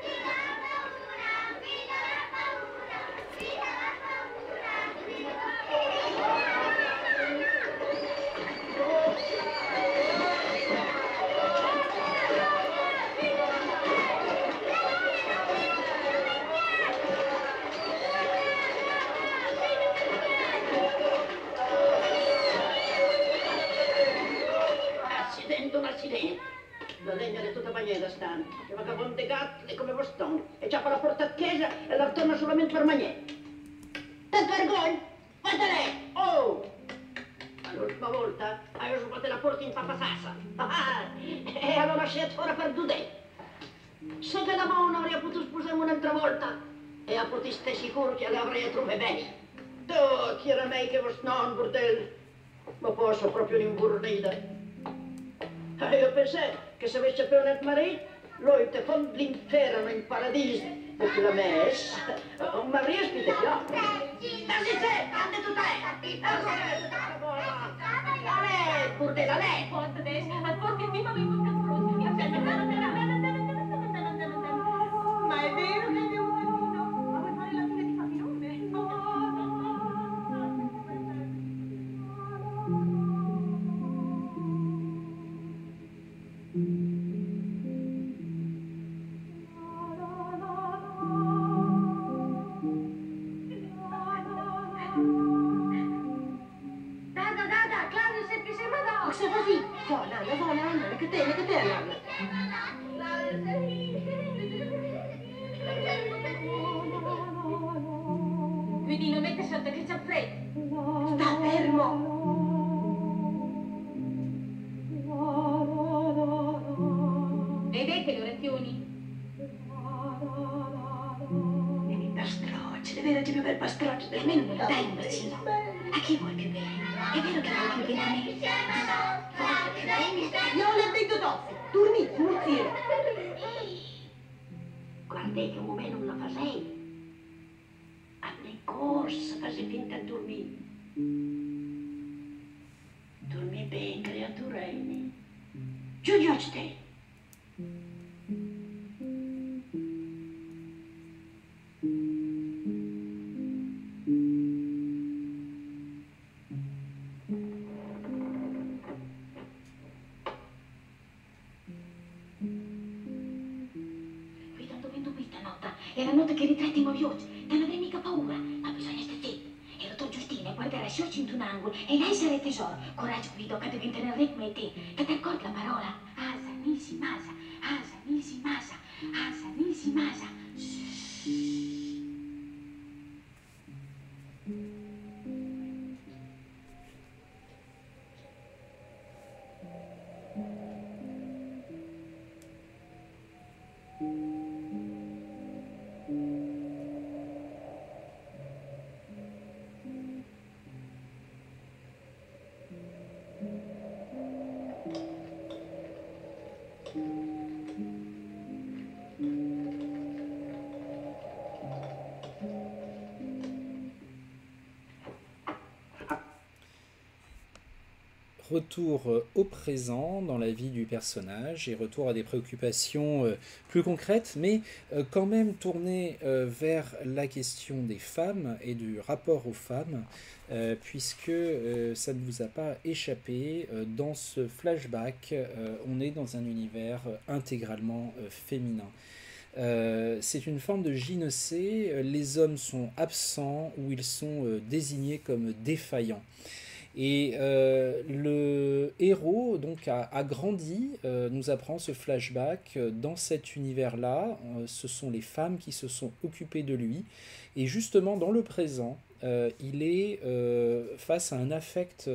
Accidente. La legna è tutta bagnata stanno. Che va con dei gatti come bastoni. E c'ha la porta a chiesa e la torna solamente per magnete. Te vergogna? Guarda lei! Oh! L'ultima volta avevo sbatte la porta in papasassa. E avevo lasciato ora per due. Se che la mano avrei potuto sposarmi un'altra volta. E a poter stare sicuro che le avrei trovate bene. Tu, chi era me che vos non, bordello? Ma posso proprio rimburrire. Io pensai che se avesse appena il marito, lui te fa l'inferno in paradiso, perché la messa, ma riesci te chiaro. Da si c'è, ande tu te, a lei, burdella, a lei. Ma è vero che abbiamo un bambino? Ma vuoi fare la fine di papillone? Dada, Claudio, semplice madonna. Ma sei così? Nana, che te, Nana? Quindi non mette sotto che c'è freddo. Sta fermo! Vedete le orecchioni? Devi pastrocci, deve avere più bel pastrocci del mio. Dai, imbecille. A chi vuoi più bene? È vero che vuoi più bene a me? Vuoi più bene? Io le vedo toffi. Dormi, smuzziere. Guardai che un momento non la fasei. Apri corsa, fasi finta di dormire. Dormi bene, creaturine. Giù, te. È la notte che ritratti i maviosi. Non avrei mica paura, ma bisogna stare zitti. E dottor Giustina guarderà sciocci in un angolo e lei sarà il tesoro. Coraggio, Guido, che devi tenere ritmo e te. Che ti accorgi la parola? Asa, nisi, masa. Asa, nisi, masa. Asa, nisi, masa. Retour au présent dans la vie du personnage et retour à des préoccupations plus concrètes, mais quand même tournées vers la question des femmes et du rapport aux femmes, puisque ça ne vous a pas échappé, dans ce flashback, on est dans un univers intégralement féminin. C'est une forme de gynécée, les hommes sont absents ou ils sont désignés comme défaillants. Et le héros donc a grandi, nous apprend ce flashback dans cet univers-là. Ce sont les femmes qui se sont occupées de lui. Et justement, dans le présent, il est face à un affect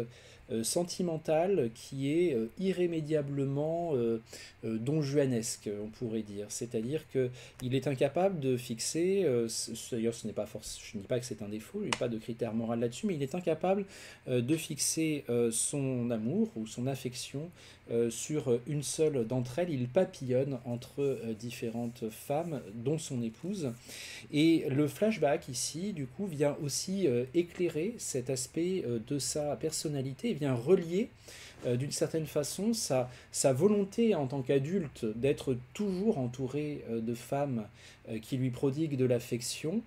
sentimental qui est irrémédiablement donjuanesque, on pourrait dire. C'est-à-dire qu'il est incapable de fixer, d'ailleurs ce n'est pas je ne dis pas que c'est un défaut, il n'y a pas de critère moral là-dessus, mais il est incapable de fixer son amour ou son affection sur une seule d'entre elles. Il papillonne entre différentes femmes, dont son épouse. Et le flashback ici, du coup, vient aussi éclairer cet aspect de sa personnalité, vient relier d'une certaine façon sa volonté en tant qu'adulte d'être toujours entouré de femmes qui lui prodiguent de l'affection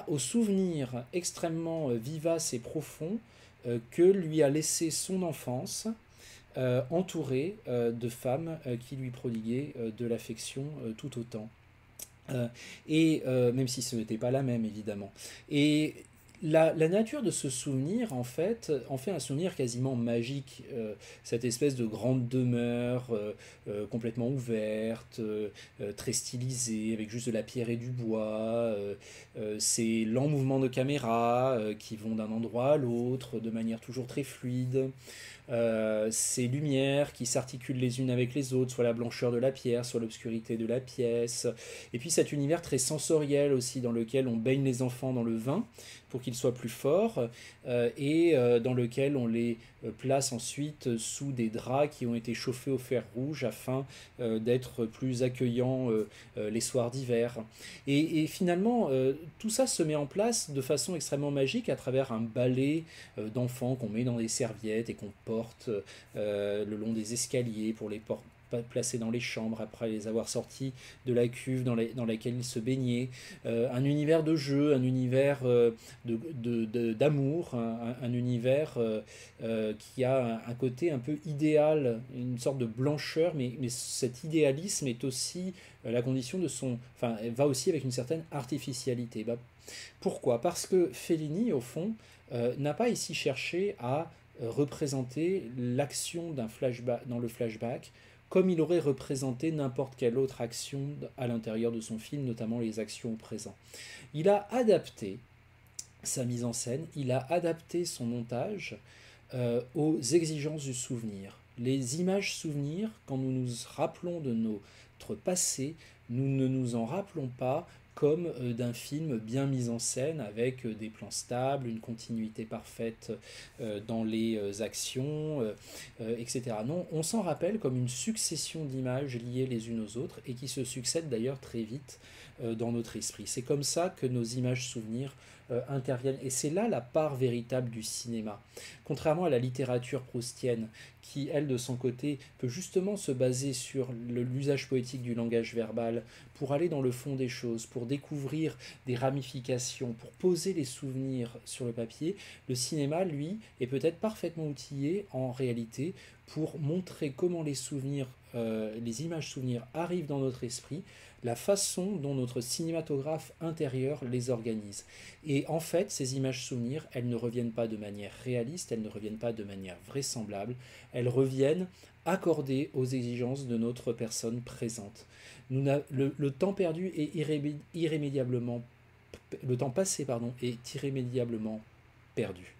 au souvenir extrêmement vivace et profond que lui a laissé son enfance, entouré de femmes qui lui prodiguaient de l'affection tout autant. Même si ce n'était pas la même, évidemment. Et la nature de ce souvenir, en fait un souvenir quasiment magique. Cette espèce de grande demeure complètement ouverte, très stylisée, avec juste de la pierre et du bois, ces lents mouvements de caméra qui vont d'un endroit à l'autre de manière toujours très fluide. Ces lumières qui s'articulent les unes avec les autres, soit la blancheur de la pierre, soit l'obscurité de la pièce. Et puis cet univers très sensoriel aussi, dans lequel on baigne les enfants dans le vin pour qu'ils soient plus forts, et dans lequel on les place ensuite sous des draps qui ont été chauffés au fer rouge afin d'être plus accueillants les soirs d'hiver. Et finalement, tout ça se met en place de façon extrêmement magique à travers un balai d'enfants qu'on met dans des serviettes et qu'on porte le long des escaliers pour les placer dans les chambres après les avoir sortis de la cuve dans laquelle ils se baignaient. Un univers de jeu, un univers d'amour, un univers qui a un côté un peu idéal, une sorte de blancheur, mais cet idéalisme est aussi la condition de va aussi avec une certaine artificialité. Pourquoi ? Parce que Fellini, au fond, n'a pas ici cherché à représenter l'action d'un flashback dans le flashback comme il aurait représenté n'importe quelle autre action à l'intérieur de son film, notamment les actions au présent. Il a adapté sa mise en scène, il a adapté son montage aux exigences du souvenir. Les images souvenirs, quand nous nous rappelons de notre passé, nous ne nous en rappelons pas comme d'un film bien mis en scène avec des plans stables, une continuité parfaite dans les actions, etc. Non, on s'en rappelle comme une succession d'images liées les unes aux autres et qui se succèdent d'ailleurs très vite dans notre esprit. C'est comme ça que nos images souvenirs interviennent. Et c'est là la part véritable du cinéma. Contrairement à la littérature proustienne, qui, elle, de son côté, peut justement se baser sur l'usage poétique du langage verbal pour aller dans le fond des choses, pour découvrir des ramifications, pour poser les souvenirs sur le papier, le cinéma, lui, est peut-être parfaitement outillé, en réalité, pour montrer comment les souvenirs, les images souvenirs arrivent dans notre esprit, la façon dont notre cinématographe intérieur les organise. Et en fait, ces images souvenirs, elles ne reviennent pas de manière réaliste, elles ne reviennent pas de manière vraisemblable, elles reviennent accordées aux exigences de notre personne présente. Le temps perdu est irrémédiablement, le temps passé, est irrémédiablement perdu.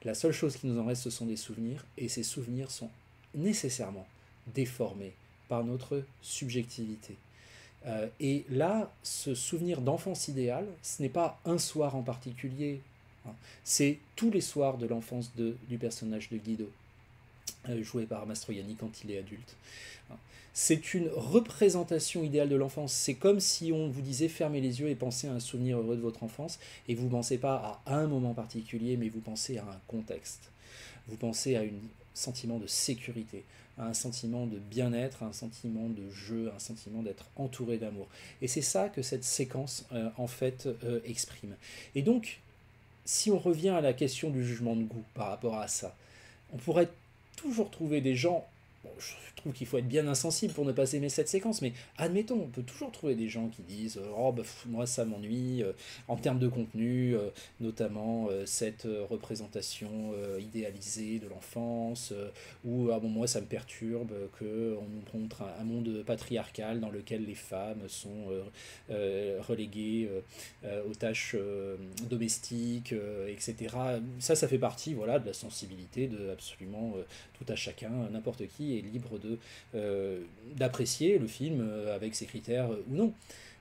La seule chose qui nous en reste, ce sont des souvenirs, et ces souvenirs sont nécessairement déformés par notre subjectivité. Et là, ce souvenir d'enfance idéale, ce n'est pas un soir en particulier, c'est tous les soirs de l'enfance du personnage de Guido, joué par Mastroianni quand il est adulte. C'est une représentation idéale de l'enfance. C'est comme si on vous disait fermez les yeux et pensez à un souvenir heureux de votre enfance, et vous ne pensez pas à un moment particulier, mais vous pensez à un contexte. Vous pensez à un sentiment de sécurité, à un sentiment de bien-être, à un sentiment de jeu, à un sentiment d'être entouré d'amour. Et c'est ça que cette séquence, en fait, exprime. Et donc, si on revient à la question du jugement de goût par rapport à ça, on pourrait toujours trouver des gens Bon, je trouve qu'il faut être bien insensible pour ne pas aimer cette séquence, mais admettons, on peut toujours trouver des gens qui disent oh, bah, moi ça m'ennuie, en termes de contenu, notamment cette représentation idéalisée de l'enfance, ou ah, bon, moi ça me perturbe qu'on nous montre un monde patriarcal dans lequel les femmes sont reléguées aux tâches domestiques, etc. Ça fait partie voilà, de la sensibilité de absolument tout à chacun, n'importe qui est libre d'apprécier le film avec ses critères ou non.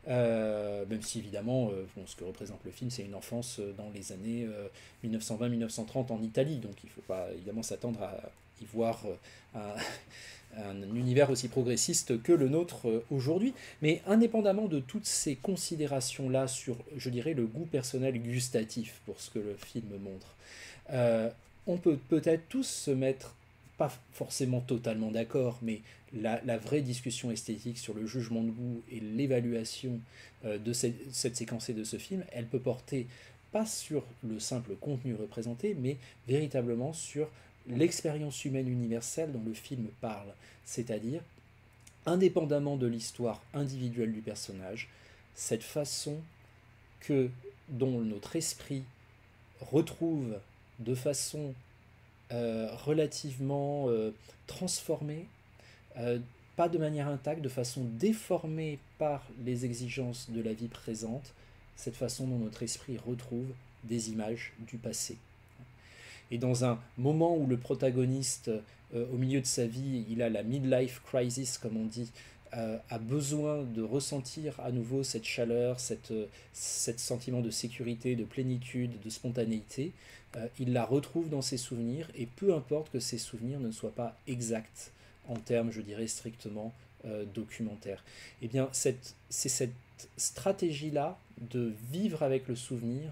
Même si évidemment bon, ce que représente le film c'est une enfance dans les années 1920-1930 en Italie, donc il ne faut pas évidemment s'attendre à y voir un univers aussi progressiste que le nôtre aujourd'hui. Mais indépendamment de toutes ces considérations-là sur, je dirais, le goût personnel gustatif pour ce que le film montre, on peut peut-être tous se mettre, pas forcément totalement d'accord, mais la vraie discussion esthétique sur le jugement de goût et l'évaluation de cette séquence et de ce film, elle peut porter pas sur le simple contenu représenté, mais véritablement sur l'expérience humaine universelle dont le film parle, c'est-à-dire, indépendamment de l'histoire individuelle du personnage, cette façon dont notre esprit retrouve de façon relativement transformée, pas de manière intacte, de façon déformée par les exigences de la vie présente, cette façon dont notre esprit retrouve des images du passé. Et dans un moment où le protagoniste, au milieu de sa vie, il a la midlife crisis, comme on dit, a besoin de ressentir à nouveau cette chaleur, cet sentiment de sécurité, de plénitude, de spontanéité, il la retrouve dans ses souvenirs, et peu importe que ces souvenirs ne soient pas exacts en termes, je dirais, strictement documentaires. Eh bien, c'est cette stratégie-là de vivre avec le souvenir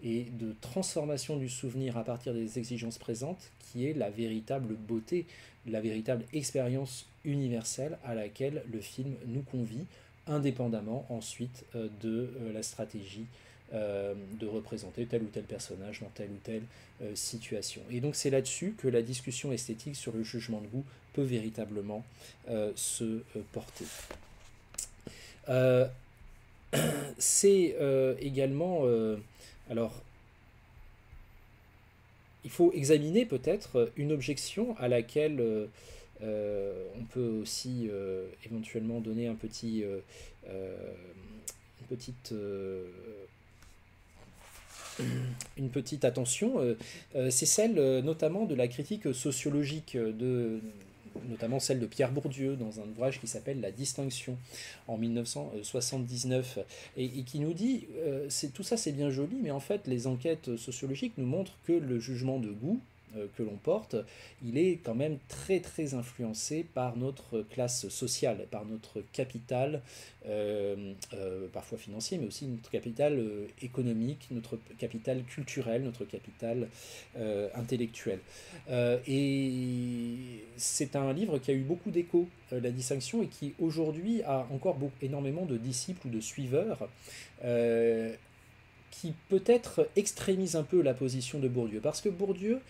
et de transformation du souvenir à partir des exigences présentes qui est la véritable beauté, la véritable expérience universelle à laquelle le film nous convie, indépendamment ensuite de la stratégie de représenter tel ou tel personnage dans telle ou telle situation. Et donc c'est là-dessus que la discussion esthétique sur le jugement de goût peut véritablement se porter. C'est également... alors, il faut examiner peut-être une objection à laquelle on peut aussi éventuellement donner une petite attention. C'est celle notamment de la critique sociologique notamment celle de Pierre Bourdieu dans un ouvrage qui s'appelle La Distinction en 1979 et qui nous dit tout ça c'est bien joli, mais en fait les enquêtes sociologiques nous montrent que le jugement de goût que l'on porte, il est quand même très très influencé par notre classe sociale, par notre capital, parfois financier, mais aussi notre capital économique, notre capital culturel, notre capital intellectuel. Et c'est un livre qui a eu beaucoup d'écho, La Distinction, et qui aujourd'hui a encore énormément de disciples ou de suiveurs, qui peut-être extrémise un peu la position de Bourdieu, parce que Bourdieu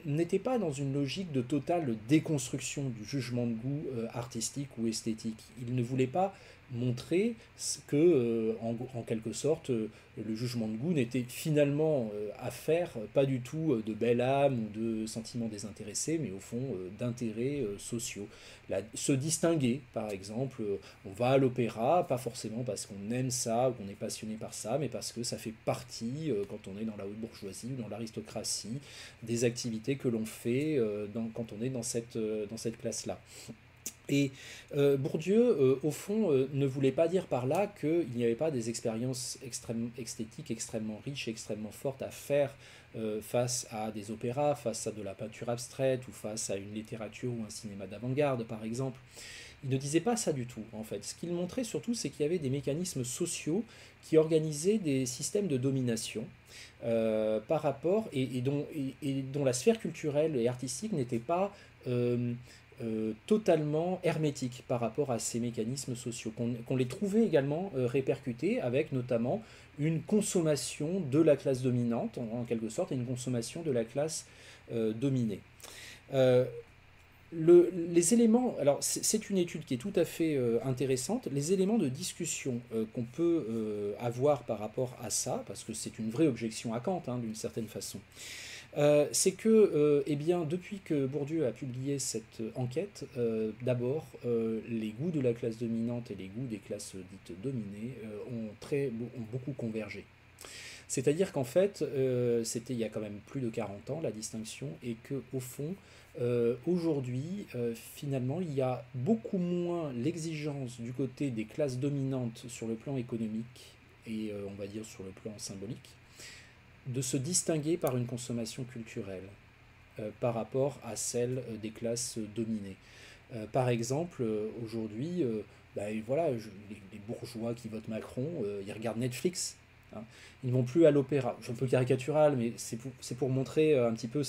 n'était pas dans une logique de totale déconstruction du jugement de goût artistique ou esthétique. Il ne voulait pas montrer que, en quelque sorte, le jugement de goût n'était finalement affaire pas du tout de belle âme ou de sentiments désintéressés, mais au fond d'intérêts sociaux. Se distinguer, par exemple, on va à l'opéra, pas forcément parce qu'on aime ça ou qu'on est passionné par ça, mais parce que ça fait partie, quand on est dans la haute bourgeoisie ou dans l'aristocratie, des activités que l'on fait quand on est dans cette classe-là. Et Bourdieu, au fond, ne voulait pas dire par là qu'il n'y avait pas des expériences esthétiques extrêmement riches, extrêmement fortes à faire face à des opéras, face à de la peinture abstraite ou face à une littérature ou un cinéma d'avant-garde, par exemple. Il ne disait pas ça du tout, en fait. Ce qu'il montrait surtout, c'est qu'il y avait des mécanismes sociaux qui organisaient des systèmes de domination par rapport, et dont la sphère culturelle et artistique n'était pas... totalement hermétique par rapport à ces mécanismes sociaux, qu'on les trouvait également répercutés avec notamment une consommation de la classe dominante, en quelque sorte, et une consommation de la classe dominée. Les éléments, alors c'est une étude qui est tout à fait intéressante, les éléments de discussion qu'on peut avoir par rapport à ça, parce que c'est une vraie objection à Kant, hein, d'une certaine façon, c'est que, eh bien, depuis que Bourdieu a publié cette enquête, d'abord, les goûts de la classe dominante et les goûts des classes dites dominées ont beaucoup convergé. C'est-à-dire qu'en fait, c'était il y a quand même plus de 40 ans, la distinction, et qu'au fond, aujourd'hui, finalement, il y a beaucoup moins l'exigence du côté des classes dominantes sur le plan économique et, on va dire, sur le plan symbolique, de se distinguer par une consommation culturelle par rapport à celle des classes dominées. Par exemple, aujourd'hui, voilà, les bourgeois qui votent Macron, ils regardent Netflix. Hein. Ils ne vont plus à l'opéra. Je suis un peu caricatural, mais c'est pour montrer un petit peu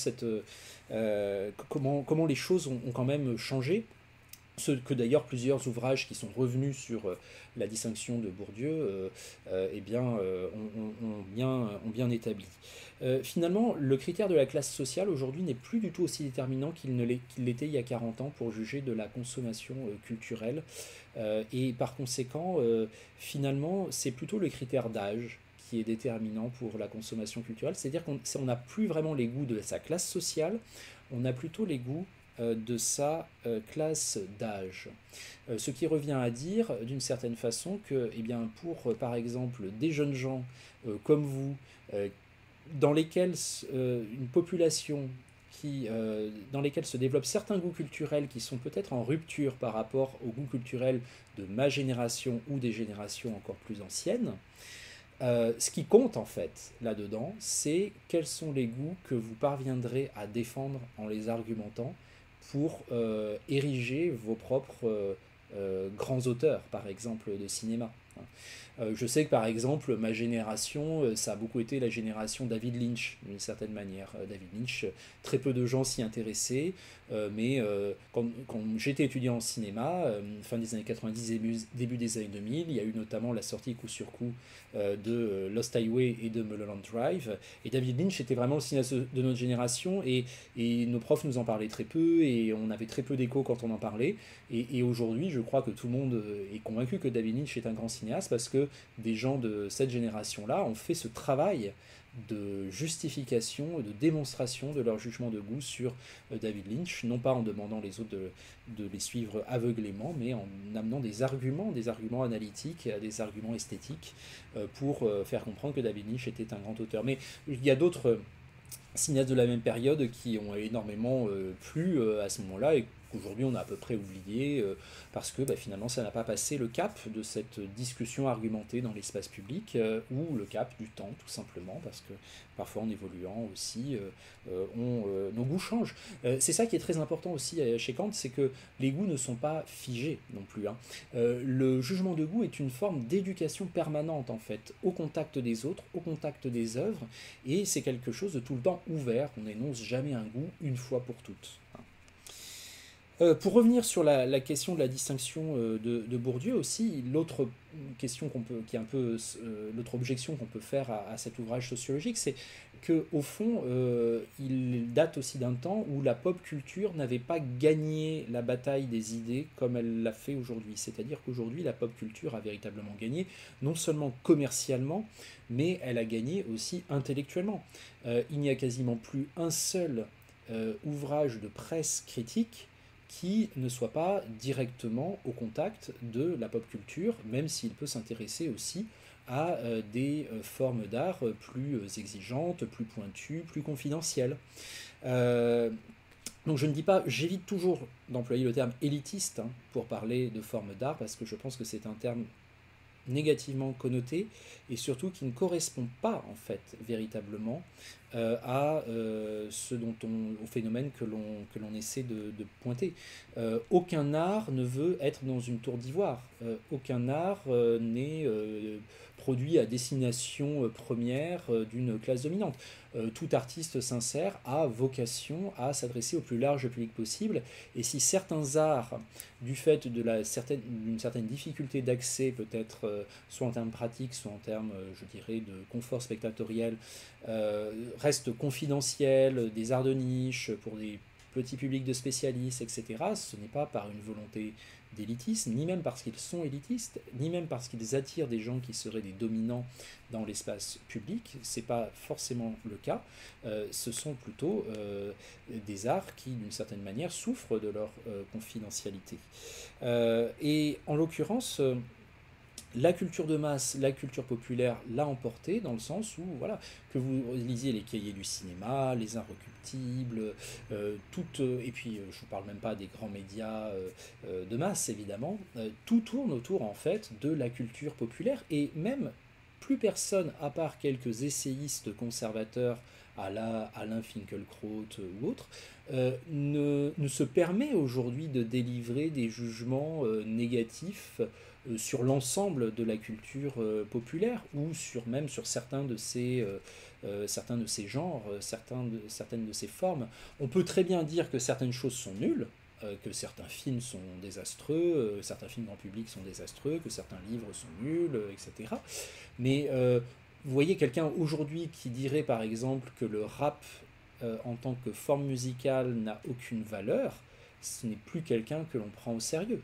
comment les choses ont quand même changé. Ce que d'ailleurs plusieurs ouvrages qui sont revenus sur la distinction de Bourdieu ont bien établi. Finalement, le critère de la classe sociale aujourd'hui n'est plus du tout aussi déterminant qu'il l'était il y a 40 ans pour juger de la consommation culturelle. Et par conséquent, finalement, c'est plutôt le critère d'âge qui est déterminant pour la consommation culturelle. C'est-à-dire qu'on n'a plus vraiment les goûts de sa classe sociale, on a plutôt les goûts de sa classe d'âge. Ce qui revient à dire, d'une certaine façon, que eh bien, pour, par exemple, des jeunes gens comme vous, dans lesquels une population dans lesquels se développent certains goûts culturels qui sont peut-être en rupture par rapport aux goûts culturels de ma génération ou des générations encore plus anciennes, ce qui compte en fait là-dedans, c'est quels sont les goûts que vous parviendrez à défendre en les argumentant pour ériger vos propres grands auteurs, par exemple, de cinéma. Je sais que par exemple, ma génération, ça a beaucoup été la génération David Lynch, d'une certaine manière. David Lynch, très peu de gens s'y intéressaient, mais quand j'étais étudiant en cinéma, fin des années 90, début des années 2000, il y a eu notamment la sortie coup sur coup de Lost Highway et de Mulholland Drive, et David Lynch était vraiment le cinéaste de notre génération, et nos profs nous en parlaient très peu, et on avait très peu d'écho quand on en parlait, et aujourd'hui, je crois que tout le monde est convaincu que David Lynch est un grand cinéaste, parce que des gens de cette génération-là ont fait ce travail de justification, de démonstration de leur jugement de goût sur David Lynch, non pas en demandant les autres de les suivre aveuglément, mais en amenant des arguments analytiques, des arguments esthétiques, pour faire comprendre que David Lynch était un grand auteur. Mais il y a d'autres cinéastes de la même période qui ont énormément plu à ce moment-là, et qu'aujourd'hui on a à peu près oublié, parce que finalement ça n'a pas passé le cap de cette discussion argumentée dans l'espace public, ou le cap du temps tout simplement, parce que parfois en évoluant aussi, nos goûts changent. C'est ça qui est très important aussi chez Kant, c'est que les goûts ne sont pas figés non plus. Hein. Le jugement de goût est une forme d'éducation permanente en fait, au contact des autres, au contact des œuvres, et c'est quelque chose de tout le temps ouvert, on n'énonce jamais un goût une fois pour toutes. Pour revenir sur la question de la distinction de Bourdieu aussi, l'autre question l'autre objection qu'on peut faire à cet ouvrage sociologique, c'est que au fond, il date aussi d'un temps où la pop culture n'avait pas gagné la bataille des idées comme elle l'a fait aujourd'hui. C'est-à-dire qu'aujourd'hui, la pop culture a véritablement gagné, non seulement commercialement, mais elle a gagné aussi intellectuellement. Il n'y a quasiment plus un seul ouvrage de presse critique qui ne soit pas directement au contact de la pop culture, même s'il peut s'intéresser aussi à des formes d'art plus exigeantes, plus pointues, plus confidentielles. Donc je ne dis pas, j'évite toujours d'employer le terme élitiste hein, pour parler de formes d'art, parce que je pense que c'est un terme négativement connoté, et surtout qui ne correspond pas en fait véritablement à au phénomène que l'on essaie de pointer. Aucun art ne veut être dans une tour d'ivoire, aucun art n'est produit à destination première d'une classe dominante. Tout artiste sincère a vocation à s'adresser au plus large public possible, et si certains arts, du fait d'une certaine difficulté d'accès, peut-être soit en termes pratiques, soit en termes, je dirais, de confort spectatoriel, restent confidentiels, des arts de niche, pour des petit public de spécialistes, etc., ce n'est pas par une volonté d'élitisme, ni même parce qu'ils sont élitistes, ni même parce qu'ils attirent des gens qui seraient des dominants dans l'espace public, c'est pas forcément le cas, ce sont plutôt des arts qui, d'une certaine manière, souffrent de leur confidentialité. Et en l'occurrence, la culture de masse, la culture populaire l'a emporté dans le sens où, voilà, que vous lisiez les cahiers du cinéma, les Inrecuptibles, et puis je ne parle même pas des grands médias de masse, évidemment, tout tourne autour, en fait, de la culture populaire, et même plus personne, à part quelques essayistes conservateurs à la Alain Finkielkraut ou autre, ne se permet aujourd'hui de délivrer des jugements négatifs sur l'ensemble de la culture populaire ou même sur certains de ces genres, certaines de ces formes. On peut très bien dire que certaines choses sont nulles, que certains films sont désastreux, certains films grand public sont désastreux, que certains livres sont nuls, etc. Mais vous voyez quelqu'un aujourd'hui qui dirait par exemple que le rap en tant que forme musicale n'a aucune valeur, ce n'est plus quelqu'un que l'on prend au sérieux.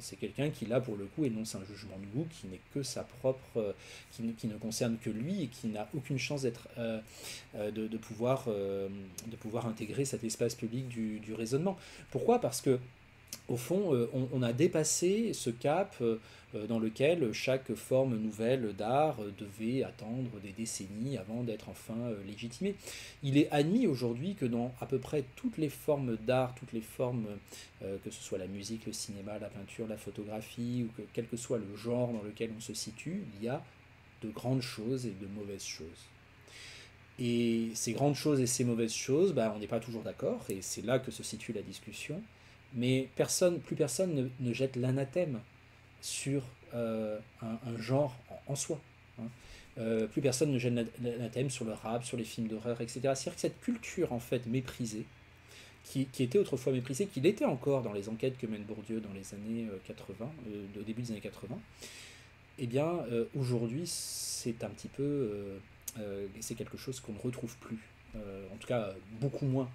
C'est quelqu'un qui, là, pour le coup, énonce un jugement de goût qui n'est que sa propre, qui ne concerne que lui et qui n'a aucune chance d'être, de pouvoir intégrer cet espace public du raisonnement. Pourquoi ? Parce que, au fond, on a dépassé ce cap dans lequel chaque forme nouvelle d'art devait attendre des décennies avant d'être enfin légitimée. Il est admis aujourd'hui que dans à peu près toutes les formes d'art, toutes les formes, que ce soit la musique, le cinéma, la peinture, la photographie, ou que quel que soit le genre dans lequel on se situe, il y a de grandes choses et de mauvaises choses. Et ces grandes choses et ces mauvaises choses, on n'est pas toujours d'accord, et c'est là que se situe la discussion. Mais plus personne ne jette l'anathème sur un genre en soi. Plus personne ne jette l'anathème sur le rap, sur les films d'horreur, etc. C'est-à-dire que cette culture, en fait, méprisée, qui était autrefois méprisée, qui l'était encore dans les enquêtes que mène Bourdieu dans les années 80, au début des années 80, eh bien, aujourd'hui, c'est un petit peu... c'est quelque chose qu'on ne retrouve plus. En tout cas, beaucoup moins.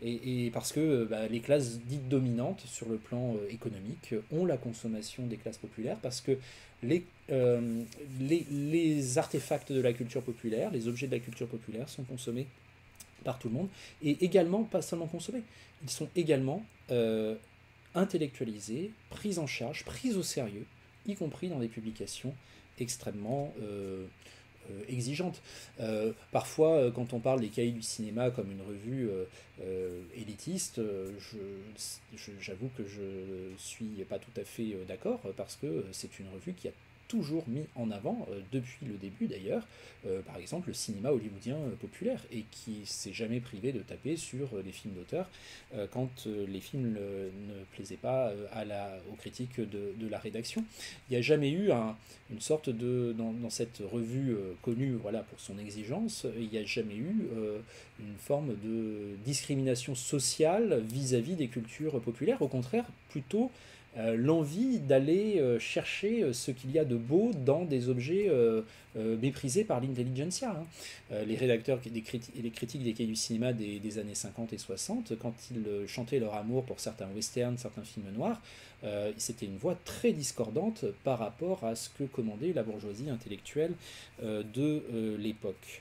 Et parce que les classes dites dominantes sur le plan économique ont la consommation des classes populaires, parce que les artefacts de la culture populaire, les objets de la culture populaire sont consommés par tout le monde, et également, pas seulement consommés, ils sont également intellectualisés, pris en charge, pris au sérieux, y compris dans des publications extrêmement exigeante. Parfois, quand on parle des cahiers du cinéma comme une revue élitiste, j'avoue que je suis pas tout à fait d'accord, parce que c'est une revue qui a toujours mis en avant, depuis le début d'ailleurs, par exemple le cinéma hollywoodien populaire, et qui s'est jamais privé de taper sur les films d'auteur quand les films ne plaisaient pas aux critiques de la rédaction. Il n'y a jamais eu une sorte de... Dans cette revue connue, voilà, pour son exigence, il n'y a jamais eu une forme de discrimination sociale vis-à-vis des cultures populaires. Au contraire, plutôt l'envie d'aller chercher ce qu'il y a de beau dans des objets méprisés par l'intelligentsia. Les rédacteurs et les critiques des cahiers du cinéma des années 50 et 60, quand ils chantaient leur amour pour certains westerns, certains films noirs, c'était une voix très discordante par rapport à ce que commandait la bourgeoisie intellectuelle de l'époque.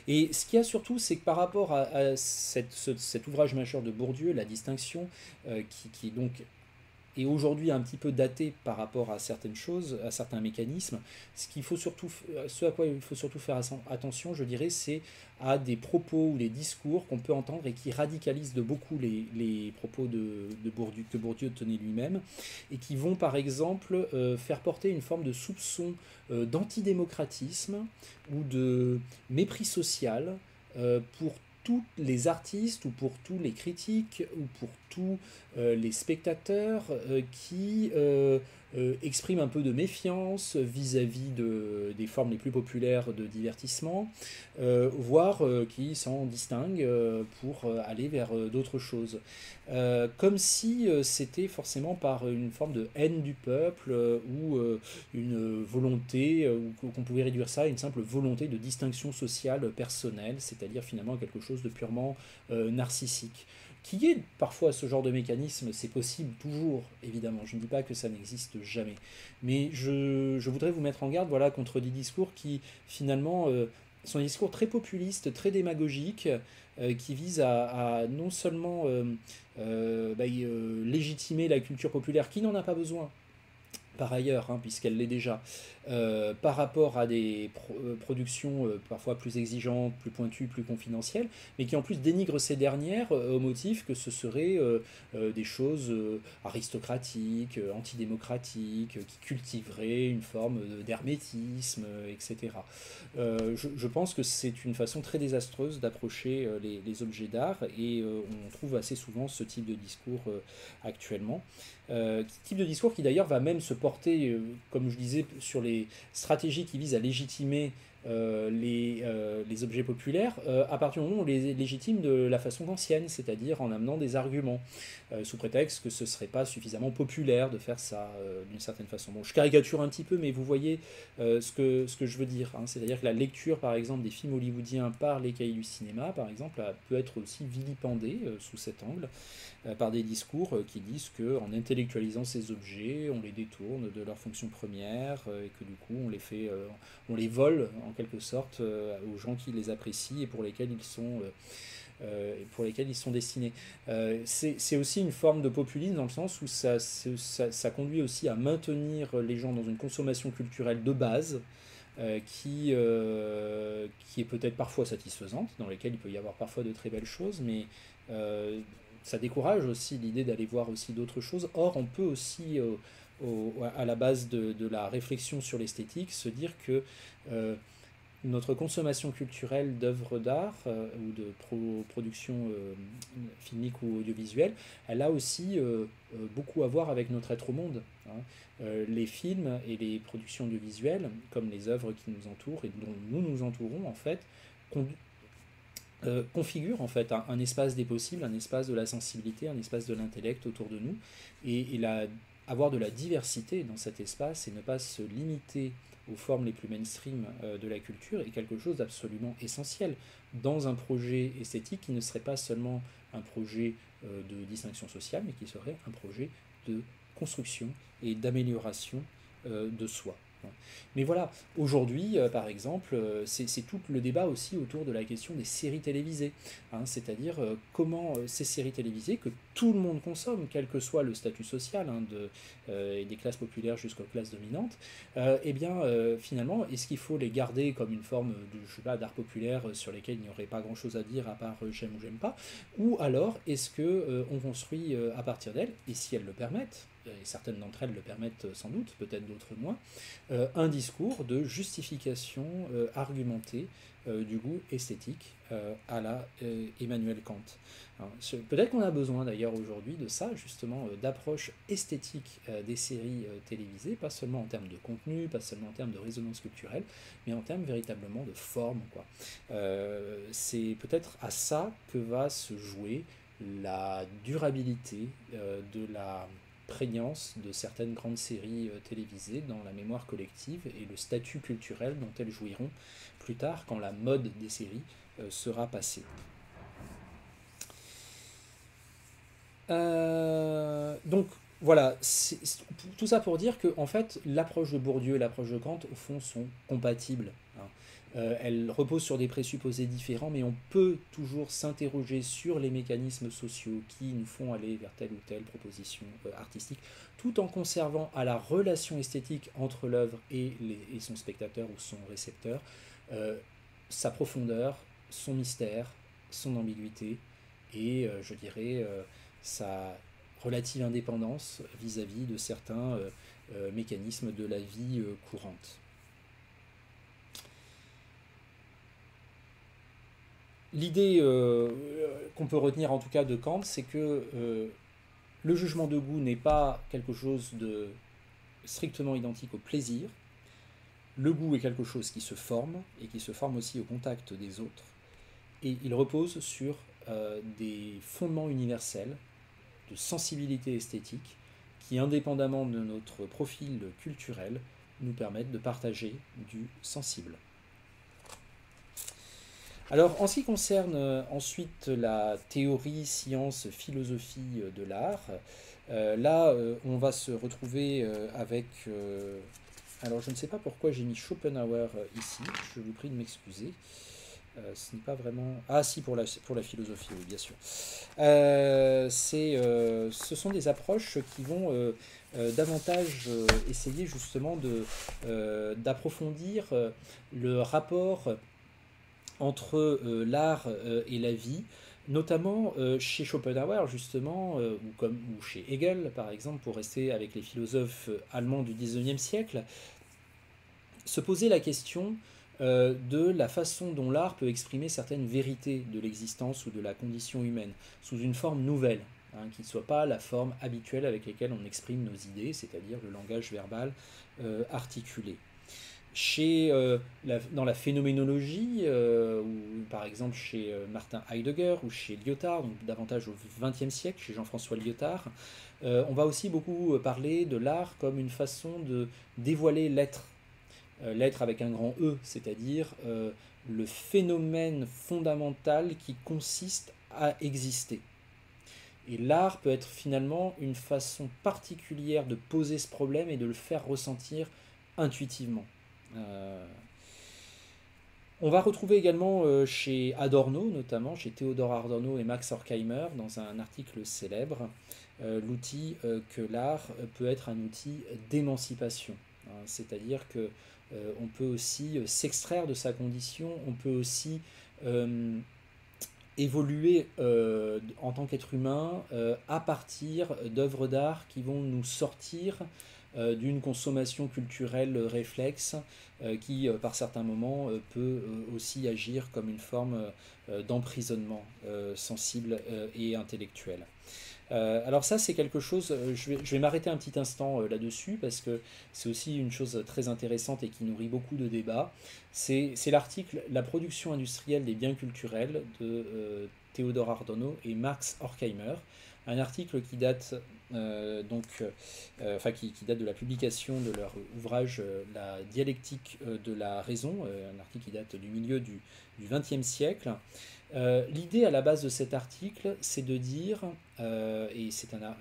Et ce qu'il y a surtout, c'est que par rapport à cet ouvrage majeur de Bourdieu, la distinction, qui donc est aujourd'hui un petit peu daté par rapport à certaines choses, à certains mécanismes, ce à quoi il faut surtout faire attention, je dirais, c'est à des propos ou des discours qu'on peut entendre et qui radicalisent de beaucoup les propos de Bourdieu, que Bourdieu tenait lui-même, et qui vont par exemple faire porter une forme de soupçon d'antidémocratisme ou de mépris social pour tous les artistes ou pour tous les critiques ou pour tous les spectateurs qui expriment un peu de méfiance vis-à-vis des formes les plus populaires de divertissement, voire qui s'en distinguent pour aller vers d'autres choses. Comme si c'était forcément par une forme de haine du peuple ou une volonté, ou qu'on pouvait réduire ça à une simple volonté de distinction sociale personnelle, c'est-à-dire finalement quelque chose de purement narcissique, Qu'il y ait parfois ce genre de mécanisme, c'est possible toujours, évidemment. Je ne dis pas que ça n'existe jamais. Mais je voudrais vous mettre en garde voilà, contre des discours qui, finalement, sont des discours très populistes, très démagogiques, qui visent à non seulement légitimer la culture populaire, qui n'en a pas besoin, par ailleurs, hein, puisqu'elle l'est déjà, par rapport à des productions parfois plus exigeantes, plus pointues, plus confidentielles, mais qui en plus dénigrent ces dernières au motif que ce seraient des choses aristocratiques, antidémocratiques, qui cultiveraient une forme d'hermétisme, etc. Je pense que c'est une façon très désastreuse d'approcher les objets d'art, et on trouve assez souvent ce type de discours actuellement. Type de discours qui d'ailleurs va même se porter, comme je disais, sur les stratégies qui visent à légitimer les objets populaires, à partir du moment où on les légitime de la façon ancienne, c'est-à-dire en amenant des arguments, sous prétexte que ce ne serait pas suffisamment populaire de faire ça d'une certaine façon. Bon, je caricature un petit peu, mais vous voyez ce que je veux dire, hein. C'est-à-dire que la lecture, par exemple, des films hollywoodiens par les cahiers du cinéma, par exemple, peut être aussi vilipendée sous cet angle, par des discours qui disent qu'en intellectualisant ces objets, on les détourne de leur fonction première, et que du coup on les vole en quelque sorte aux gens qui les apprécient et pour lesquels ils sont destinés. C'est aussi une forme de populisme dans le sens où ça conduit aussi à maintenir les gens dans une consommation culturelle de base, qui est peut-être parfois satisfaisante, dans laquelle il peut y avoir parfois de très belles choses, mais ça décourage aussi l'idée d'aller voir aussi d'autres choses. Or, on peut aussi, à la base de la réflexion sur l'esthétique, se dire que notre consommation culturelle d'œuvres d'art ou de production filmique ou audiovisuelle, elle a aussi beaucoup à voir avec notre être au monde, hein. Les films et les productions audiovisuelles, comme les œuvres qui nous entourent et dont nous nous entourons, en fait, configure en fait un espace des possibles, un espace de la sensibilité, un espace de l'intellect autour de nous, et avoir de la diversité dans cet espace et ne pas se limiter aux formes les plus mainstream de la culture est quelque chose d'absolument essentiel dans un projet esthétique qui ne serait pas seulement un projet de distinction sociale, mais qui serait un projet de construction et d'amélioration de soi. Mais voilà, aujourd'hui, par exemple, c'est tout le débat aussi autour de la question des séries télévisées, hein, c'est-à-dire comment ces séries télévisées que tout le monde consomme, quel que soit le statut social, hein, des classes populaires jusqu'aux classes dominantes, finalement, est-ce qu'il faut les garder comme une forme d'art populaire sur lesquels il n'y aurait pas grand-chose à dire à part j'aime ou j'aime pas, ou alors est-ce qu'on construit à partir d'elles, et si elles le permettent, et certaines d'entre elles le permettent sans doute, peut-être d'autres moins, un discours de justification argumentée du goût esthétique à la Emmanuel Kant. Peut-être qu'on a besoin d'ailleurs aujourd'hui de ça, justement, d'approche esthétique des séries télévisées, pas seulement en termes de contenu, pas seulement en termes de résonance culturelle, mais en termes véritablement de forme, quoi. C'est peut-être à ça que va se jouer la durabilité de la prégnance de certaines grandes séries télévisées dans la mémoire collective et le statut culturel dont elles jouiront plus tard quand la mode des séries sera passée. Donc voilà, tout ça pour dire que en fait l'approche de Bourdieu et l'approche de Kant au fond sont compatibles, hein. Elles reposent sur des présupposés différents, mais on peut toujours s'interroger sur les mécanismes sociaux qui nous font aller vers telle ou telle proposition artistique, tout en conservant à la relation esthétique entre l'œuvre et son spectateur ou son récepteur sa profondeur, son mystère, son ambiguïté et, je dirais, sa relative indépendance vis-à-vis de certains mécanismes de la vie courante. L'idée qu'on peut retenir en tout cas de Kant, c'est que le jugement de goût n'est pas quelque chose de strictement identique au plaisir. Le goût est quelque chose qui se forme, et qui se forme aussi au contact des autres. Et il repose sur des fondements universels de sensibilité esthétique qui, indépendamment de notre profil culturel, nous permettent de partager du sensible. Alors, en ce qui concerne ensuite la théorie, science, philosophie de l'art, là, on va se retrouver avec... alors, je ne sais pas pourquoi j'ai mis Schopenhauer ici, je vous prie de m'excuser. Ce n'est pas vraiment... Ah si, pour la philosophie, oui, bien sûr. Ce sont des approches qui vont davantage essayer justement d'approfondir le rapport entre l'art et la vie, notamment chez Schopenhauer justement, ou chez Hegel par exemple, pour rester avec les philosophes allemands du XIXe siècle, se poser la question de la façon dont l'art peut exprimer certaines vérités de l'existence ou de la condition humaine, sous une forme nouvelle, hein, qui ne soit pas la forme habituelle avec laquelle on exprime nos idées, c'est-à-dire le langage verbal articulé. Dans la phénoménologie, ou par exemple chez Martin Heidegger ou chez Lyotard, donc davantage au XXe siècle, chez Jean-François Lyotard, on va aussi beaucoup parler de l'art comme une façon de dévoiler l'être. L'être avec un grand E, c'est-à-dire le phénomène fondamental qui consiste à exister. Et l'art peut être finalement une façon particulière de poser ce problème et de le faire ressentir intuitivement. On va retrouver également chez Adorno, notamment chez Theodor Adorno et Max Horkheimer, dans un article célèbre, l'outil que l'art peut être un outil d'émancipation. Hein, c'est-à-dire que on peut aussi s'extraire de sa condition, on peut aussi évoluer en tant qu'être humain à partir d'œuvres d'art qui vont nous sortir d'une consommation culturelle réflexe qui, par certains moments, peut aussi agir comme une forme d'emprisonnement sensible et intellectuel. Alors ça, c'est quelque chose, je vais m'arrêter un petit instant là-dessus, parce que c'est aussi une chose très intéressante et qui nourrit beaucoup de débats. C'est l'article « La production industrielle des biens culturels » de Theodor Adorno et Max Horkheimer, un article qui date, qui date de la publication de leur ouvrage « La dialectique de la raison », un article qui date du milieu du XXe siècle. L'idée à la base de cet article, c'est de dire, et c'est un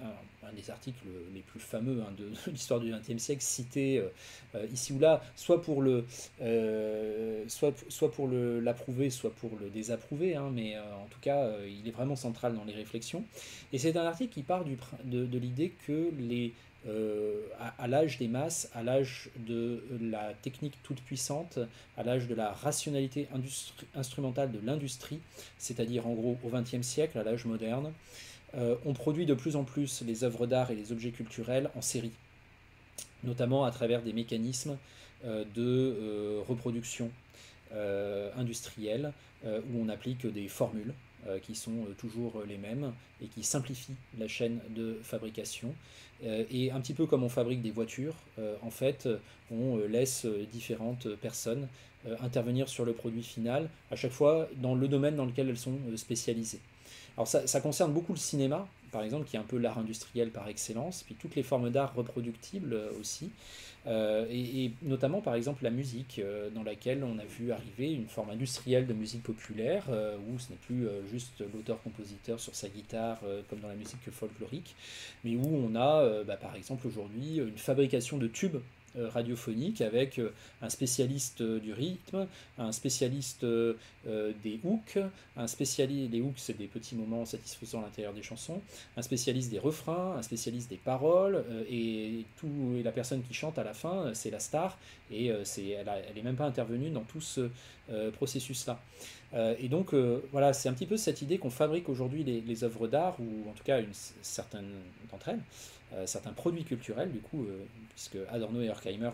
des articles les plus fameux de l'histoire du XXe siècle, cité ici ou là, soit pour l'approuver, soit pour le désapprouver, hein, mais en tout cas, il est vraiment central dans les réflexions. Et c'est un article qui part de l'idée que à l'âge des masses, à l'âge de la technique toute puissante, à l'âge de la rationalité instrumentale de l'industrie, c'est-à-dire en gros au XXe siècle, à l'âge moderne, on produit de plus en plus les œuvres d'art et les objets culturels en série, notamment à travers des mécanismes de reproduction industrielle où on applique des formules qui sont toujours les mêmes et qui simplifient la chaîne de fabrication. Et un petit peu comme on fabrique des voitures, en fait, on laisse différentes personnes intervenir sur le produit final, à chaque fois dans le domaine dans lequel elles sont spécialisées. Alors ça concerne beaucoup le cinéma, par exemple, qui est un peu l'art industriel par excellence, puis toutes les formes d'art reproductibles aussi, et notamment par exemple la musique, dans laquelle on a vu arriver une forme industrielle de musique populaire, où ce n'est plus juste l'auteur-compositeur sur sa guitare, comme dans la musique folklorique, mais où on a par exemple aujourd'hui une fabrication de tubes radiophonique avec un spécialiste du rythme, un spécialiste des hooks, les hooks c'est des petits moments satisfaisants à l'intérieur des chansons, un spécialiste des refrains, un spécialiste des paroles, et la personne qui chante à la fin c'est la star, et elle est même pas intervenue dans tout ce processus-là. Et donc voilà, c'est un petit peu cette idée qu'on fabrique aujourd'hui les œuvres d'art, ou en tout cas certaines d'entre elles, certains produits culturels, du coup, puisque Adorno et Horkheimer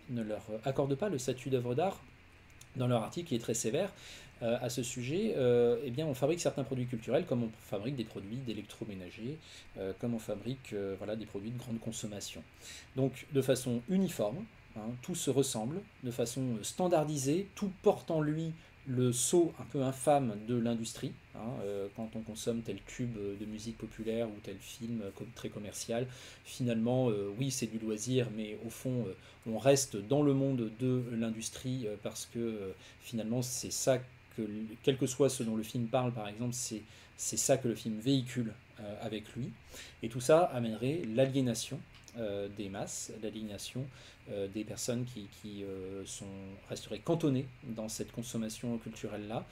ne leur accordent pas le statut d'œuvre d'art. Dans leur article, qui est très sévère à ce sujet, eh bien, on fabrique certains produits culturels comme on fabrique des produits d'électroménager, comme on fabrique des produits de grande consommation. Donc, de façon uniforme, hein, tout se ressemble, de façon standardisée, tout porte en lui le saut un peu infâme de l'industrie, quand on consomme tel tube de musique populaire ou tel film très commercial, finalement, oui, c'est du loisir, mais au fond, on reste dans le monde de l'industrie parce que finalement, c'est ça que, quel que soit ce dont le film parle, par exemple, c'est ça que le film véhicule avec lui. Et tout ça amènerait l'aliénation des masses, l'aliénation des personnes qui resteraient cantonnées dans cette consommation culturelle-là,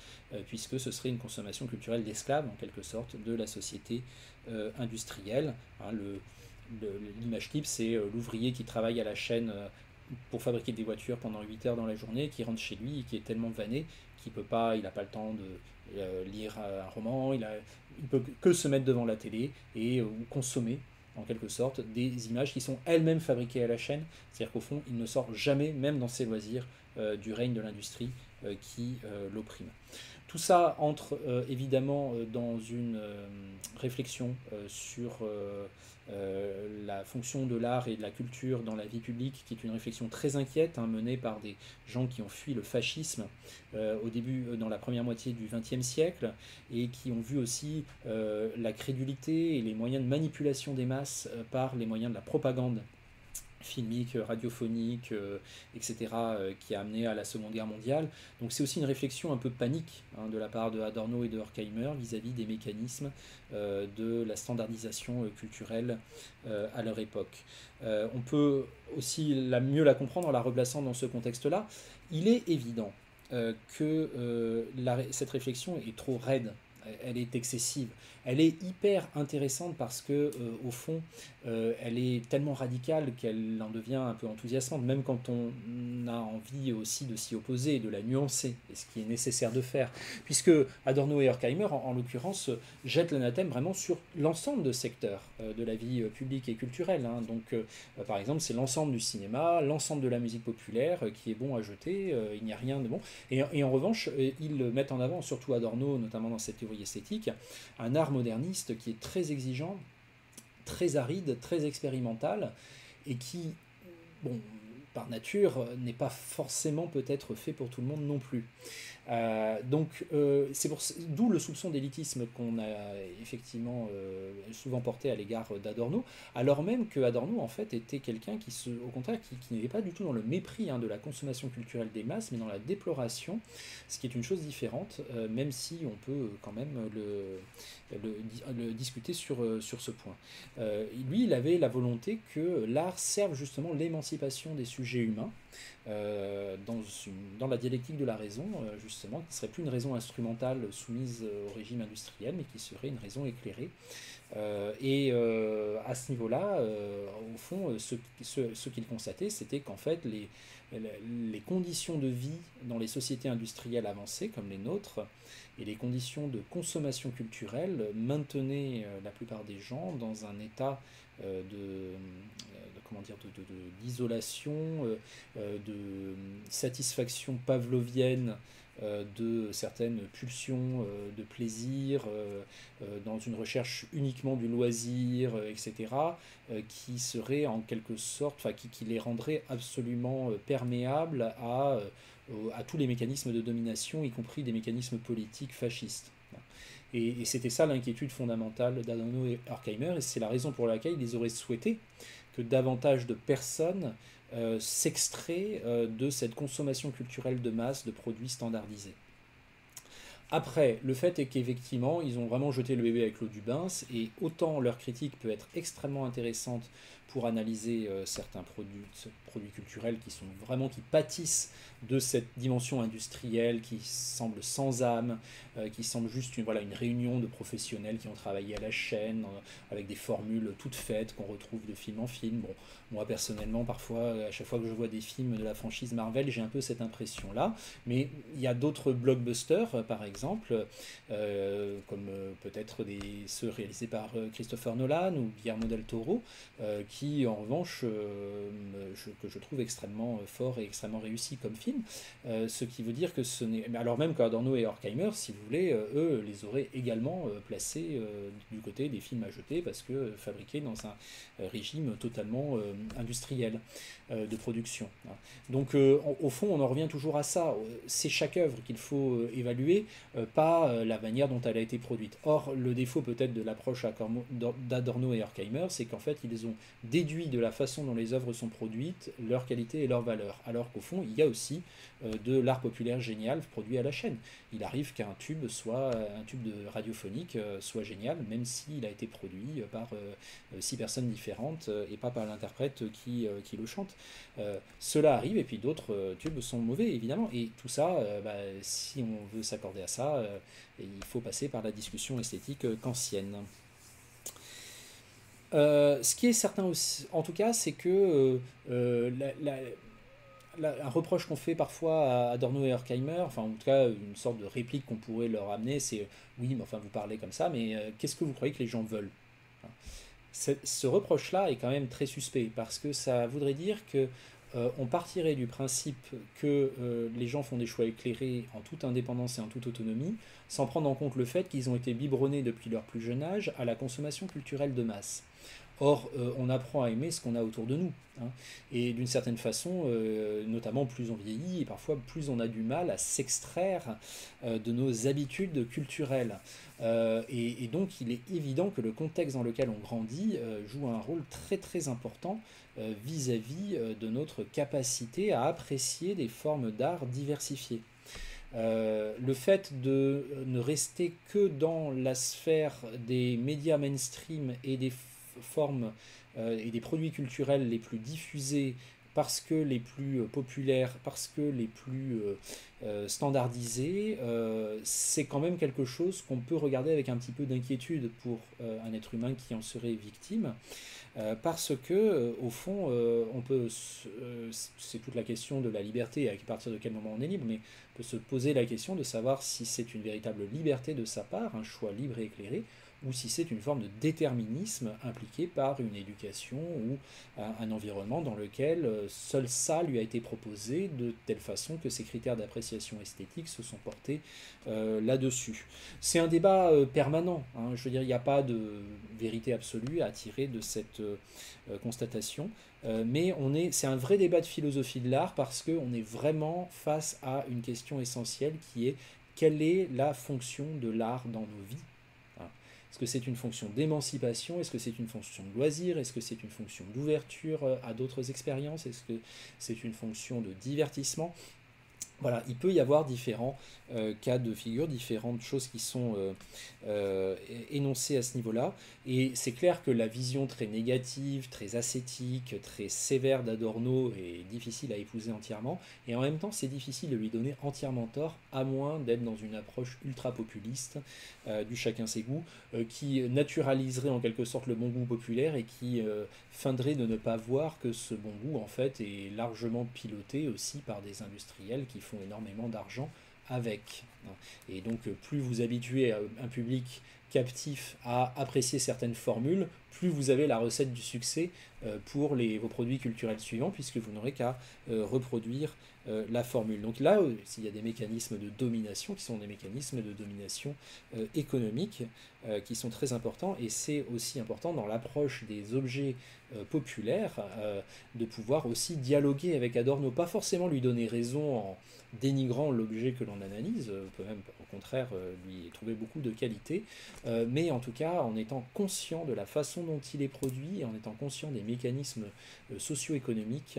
puisque ce serait une consommation culturelle d'esclaves, en quelque sorte, de la société industrielle. L'image type, c'est l'ouvrier qui travaille à la chaîne pour fabriquer des voitures pendant 8 heures dans la journée, qui rentre chez lui et qui est tellement vanné qu'il n'a pas le temps de lire un roman, il peut que se mettre devant la télé et ou consommer en quelque sorte des images qui sont elles-mêmes fabriquées à la chaîne, c'est-à-dire qu'au fond il ne sort jamais, même dans ses loisirs, du règne de l'industrie qui l'opprime. Tout ça entre évidemment dans une réflexion sur la fonction de l'art et de la culture dans la vie publique, qui est une réflexion très inquiète, menée par des gens qui ont fui le fascisme au début, dans la première moitié du XXe siècle, et qui ont vu aussi la crédulité et les moyens de manipulation des masses par les moyens de la propagande filmique, radiophonique, etc., qui a amené à la Seconde Guerre mondiale. Donc c'est aussi une réflexion un peu panique de la part de Adorno et de Horkheimer vis-à-vis des mécanismes de la standardisation culturelle à leur époque. On peut aussi mieux la comprendre en la replaçant dans ce contexte-là. Il est évident que cette réflexion est trop raide, elle est excessive. Elle est hyper intéressante parce que, au fond, elle est tellement radicale qu'elle en devient un peu enthousiasmante, même quand on a envie aussi de s'y opposer et de la nuancer, et ce qui est nécessaire de faire. Puisque Adorno et Horkheimer, en l'occurrence, jettent l'anathème vraiment sur l'ensemble de secteurs de la vie publique et culturelle. Donc, par exemple, c'est l'ensemble du cinéma, l'ensemble de la musique populaire qui est bon à jeter, il n'y a rien de bon. Et en revanche, ils mettent en avant, surtout Adorno, notamment dans cette théorie esthétique, un art moderniste qui est très exigeant, très aride, très expérimental, et qui, bon, par nature, n'est pas forcément peut-être fait pour tout le monde non plus. Donc, d'où le soupçon d'élitisme qu'on a effectivement souvent porté à l'égard d'Adorno, alors même que Adorno en fait était quelqu'un au contraire, qui n'était pas du tout dans le mépris de la consommation culturelle des masses, mais dans la déploration, ce qui est une chose différente, même si on peut quand même le discuter sur ce point. Lui, il avait la volonté que l'art serve justement l'émancipation des sujets humains, dans la dialectique de la raison, justement, qui ne serait plus une raison instrumentale soumise au régime industriel, mais qui serait une raison éclairée. À ce niveau-là, au fond, ce qu'il constatait, c'était qu'en fait, les conditions de vie dans les sociétés industrielles avancées, comme les nôtres, et les conditions de consommation culturelle maintenaient la plupart des gens dans un état d'isolation, de satisfaction pavlovienne de certaines pulsions de plaisir, dans une recherche uniquement du loisir, etc., qui serait en quelque sorte, qui les rendrait absolument perméables à tous les mécanismes de domination, y compris des mécanismes politiques fascistes. Et c'était ça l'inquiétude fondamentale d'Adorno et Horkheimer, et c'est la raison pour laquelle ils auraient souhaité que davantage de personnes s'extraient de cette consommation culturelle de masse de produits standardisés. Après, le fait est qu'effectivement, ils ont vraiment jeté le bébé avec l'eau du bain, et autant leur critique peut être extrêmement intéressante pour analyser certains produits culturels qui pâtissent de cette dimension industrielle qui semble sans âme, qui semble juste une réunion de professionnels qui ont travaillé à la chaîne, avec des formules toutes faites qu'on retrouve de film en film. Bon, moi personnellement, parfois, à chaque fois que je vois des films de la franchise Marvel, j'ai un peu cette impression-là, mais il y a d'autres blockbusters, par exemple, comme peut-être ceux réalisés par Christopher Nolan ou Guillermo del Toro, qui en revanche que je trouve extrêmement fort et extrêmement réussi comme film, ce qui veut dire que ce n'est... Alors même qu'Adorno et Horkheimer, si vous voulez, eux les auraient également placés du côté des films à jeter, parce que fabriqués dans un régime totalement industriel de production. Donc au fond, on en revient toujours à ça. C'est chaque œuvre qu'il faut évaluer, pas la manière dont elle a été produite. Or, le défaut peut-être de l'approche d'Adorno et Horkheimer, c'est qu'en fait, ils ont déduit de la façon dont les œuvres sont produites leur qualité et leur valeur. Alors qu'au fond, il y a aussi de l'art populaire génial produit à la chaîne. Il arrive qu'un tube un tube de radiophonique soit génial, même s'il a été produit par 6 personnes différentes et pas par l'interprète qui le chante. Cela arrive, et puis d'autres tubes sont mauvais, évidemment. Et tout ça, si on veut s'accorder à ça, il faut passer par la discussion esthétique kantienne. Ce qui est certain aussi, en tout cas, c'est que un reproche qu'on fait parfois à Adorno et Horkheimer, enfin en tout cas une sorte de réplique qu'on pourrait leur amener, c'est oui, mais enfin vous parlez comme ça, mais qu'est-ce que vous croyez que les gens veulent? Ce reproche-là est quand même très suspect, parce que ça voudrait dire que on partirait du principe que les gens font des choix éclairés en toute indépendance et en toute autonomie, sans prendre en compte le fait qu'ils ont été biberonnés depuis leur plus jeune âge à la consommation culturelle de masse. Or, on apprend à aimer ce qu'on a autour de nous. Et d'une certaine façon, notamment plus on vieillit, et parfois plus on a du mal à s'extraire de nos habitudes culturelles. Et donc, il est évident que le contexte dans lequel on grandit joue un rôle très très important vis-à-vis de notre capacité à apprécier des formes d'art diversifiées. Le fait de ne rester que dans la sphère des médias mainstream et des formes et des produits culturels les plus diffusés, parce que les plus populaires, parce que les plus standardisés, c'est quand même quelque chose qu'on peut regarder avec un petit peu d'inquiétude pour un être humain qui en serait victime, parce que au fond, on peut, c'est toute la question de la liberté, à partir de quel moment on est libre, mais on peut se poser la question de savoir si c'est une véritable liberté de sa part, un choix libre et éclairé, ou si c'est une forme de déterminisme impliqué par une éducation ou un environnement dans lequel seul ça lui a été proposé de telle façon que ses critères d'appréciation esthétique se sont portés là-dessus. C'est un débat permanent, hein. Je veux dire, il n'y a pas de vérité absolue à tirer de cette constatation, mais c'est un vrai débat de philosophie de l'art, parce qu'on est vraiment face à une question essentielle qui est: quelle est la fonction de l'art dans nos vies? Est-ce que c'est une fonction d'émancipation? Est-ce que c'est une fonction de loisir? Est-ce que c'est une fonction d'ouverture à d'autres expériences? Est-ce que c'est une fonction de divertissement? Voilà, il peut y avoir différents cas de figure, différentes choses qui sont énoncées à ce niveau-là. Et c'est clair que la vision très négative, très ascétique, très sévère d'Adorno est difficile à épouser entièrement. Et en même temps, c'est difficile de lui donner entièrement tort, à moins d'être dans une approche ultra-populiste du chacun ses goûts, qui naturaliserait en quelque sorte le bon goût populaire et qui feindrait de ne pas voir que ce bon goût, en fait, est largement piloté aussi par des industriels qui font énormément d'argent avec. Et donc, plus vous habituez un public captif à apprécier certaines formules, plus vous avez la recette du succès pour vos produits culturels suivants, puisque vous n'aurez qu'à reproduire la formule. Donc là, il y a des mécanismes de domination qui sont des mécanismes de domination économique qui sont très importants, et c'est aussi important dans l'approche des objets populaires de pouvoir aussi dialoguer avec Adorno, pas forcément lui donner raison en dénigrant l'objet que l'on analyse, on peut même au contraire lui trouver beaucoup de qualités, mais en tout cas en étant conscient de la façon dont il est produit et en étant conscient des mécanismes socio-économiques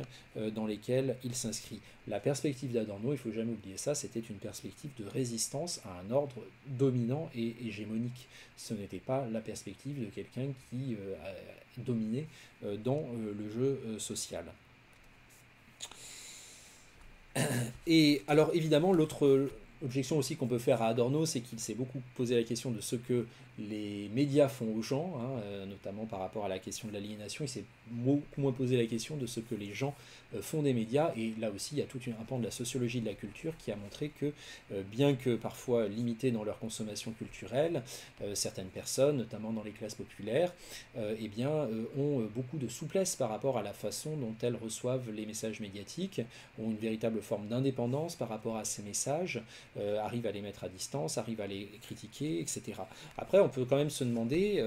dans lesquels il s'inscrit. La perspective d'Adorno, il ne faut jamais oublier ça, c'était une perspective de résistance à un ordre dominant et hégémonique. Ce n'était pas la perspective de quelqu'un qui a dominé dans le jeu social. Et alors évidemment, l'autre Objection aussi qu'on peut faire à Adorno, c'est qu'il s'est beaucoup posé la question de ce que les médias font aux gens, hein, notamment par rapport à la question de l'aliénation. Il s'est beaucoup moins posé la question de ce que les gens font des médias. Et là aussi, il y a tout un pan de la sociologie de la culture qui a montré que, bien que parfois limitées dans leur consommation culturelle, certaines personnes, notamment dans les classes populaires, eh bien, ont beaucoup de souplesse par rapport à la façon dont elles reçoivent les messages médiatiques, ont une véritable forme d'indépendance par rapport à ces messages, arrivent à les mettre à distance, arrivent à les critiquer, etc. Après, on peut quand même se demander,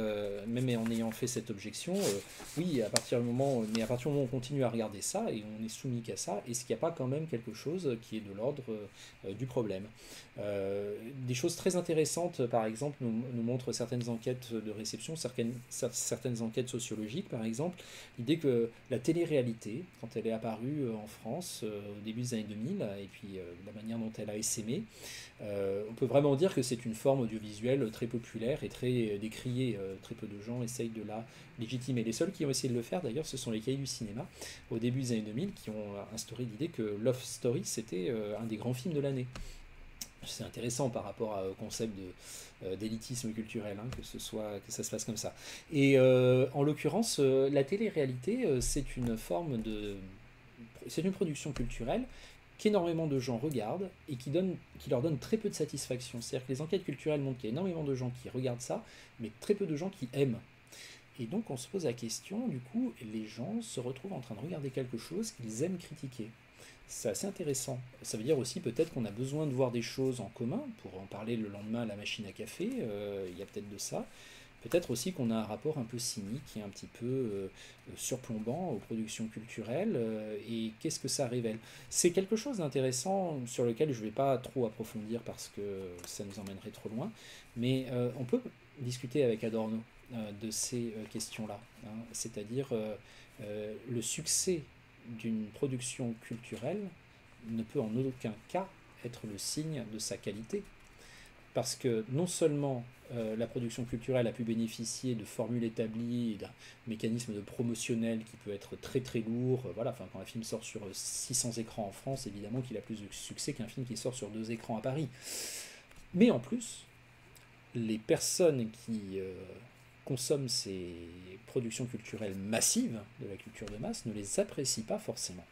même en ayant fait cette objection, oui, à partir du moment où on continue à regarder ça et on est soumis qu'à ça, est-ce qu'il n'y a pas quand même quelque chose qui est de l'ordre du problème? Des choses très intéressantes, par exemple, nous montrent certaines enquêtes de réception, certaines enquêtes sociologiques, par exemple, l'idée que la télé-réalité, quand elle est apparue en France au début des années 2000, et puis la manière dont elle a essaimé, on peut vraiment dire que c'est une forme audiovisuelle très populaire et très décriée. Très peu de gens essayent de la légitimer. Les seuls qui ont essayé de le faire, d'ailleurs, ce sont les cahiers du cinéma, au début des années 2000, qui ont instauré l'idée que Love Story, c'était un des grands films de l'année. C'est intéressant par rapport au concept d'élitisme culturel, hein, que ça se fasse comme ça. Et en l'occurrence, la télé-réalité, c'est une production culturelle qu'énormément de gens regardent et qui leur donne très peu de satisfaction. C'est-à-dire que les enquêtes culturelles montrent qu'il y a énormément de gens qui regardent ça, mais très peu de gens qui aiment. Et donc on se pose la question, du coup, les gens se retrouvent en train de regarder quelque chose qu'ils aiment critiquer. C'est assez intéressant. Ça veut dire aussi peut-être qu'on a besoin de voir des choses en commun, pour en parler le lendemain à la machine à café, il y a peut-être de ça. Peut-être aussi qu'on a un rapport un peu cynique et un petit peu surplombant aux productions culturelles, et qu'est-ce que ça révèle? C'est quelque chose d'intéressant sur lequel je ne vais pas trop approfondir parce que ça nous emmènerait trop loin, mais on peut discuter avec Adorno de ces questions-là, hein, c'est-à-dire le succès d'une production culturelle ne peut en aucun cas être le signe de sa qualité. Parce que non seulement la production culturelle a pu bénéficier de formules établies et d'un mécanisme de promotionnel qui peut être très très lourd, voilà, enfin, quand un film sort sur 600 écrans en France, évidemment qu'il a plus de succès qu'un film qui sort sur 2 écrans à Paris. Mais en plus, les personnes qui consomment ces productions culturelles massives de la culture de masse ne les apprécient pas forcément.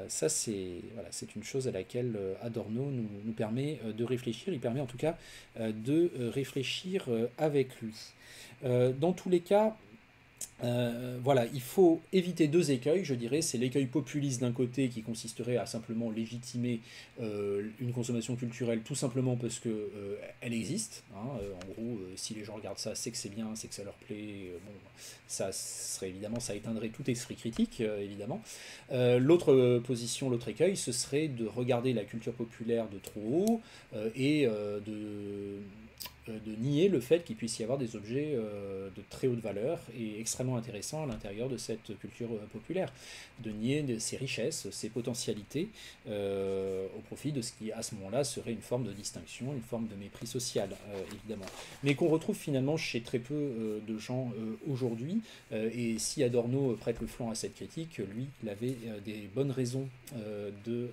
Ça, c'est une chose à laquelle Adorno nous permet de réfléchir. Il permet en tout cas de réfléchir avec lui. Dans tous les cas, voilà, il faut éviter 2 écueils, je dirais. C'est l'écueil populiste d'un côté qui consisterait à simplement légitimer une consommation culturelle tout simplement parce que elle existe, hein. En gros, si les gens regardent ça, c'est que c'est bien, c'est que ça leur plaît. Bon, ça serait évidemment, ça éteindrait tout esprit critique, évidemment. L'autre position, l'autre écueil, ce serait de regarder la culture populaire de trop haut et de nier le fait qu'il puisse y avoir des objets de très haute valeur et extrêmement intéressants à l'intérieur de cette culture populaire, de nier ses richesses, ses potentialités au profit de ce qui à ce moment-là serait une forme de distinction, une forme de mépris social, évidemment, mais qu'on retrouve finalement chez très peu de gens aujourd'hui, et si Adorno prête le flanc à cette critique, lui, il avait des bonnes raisons de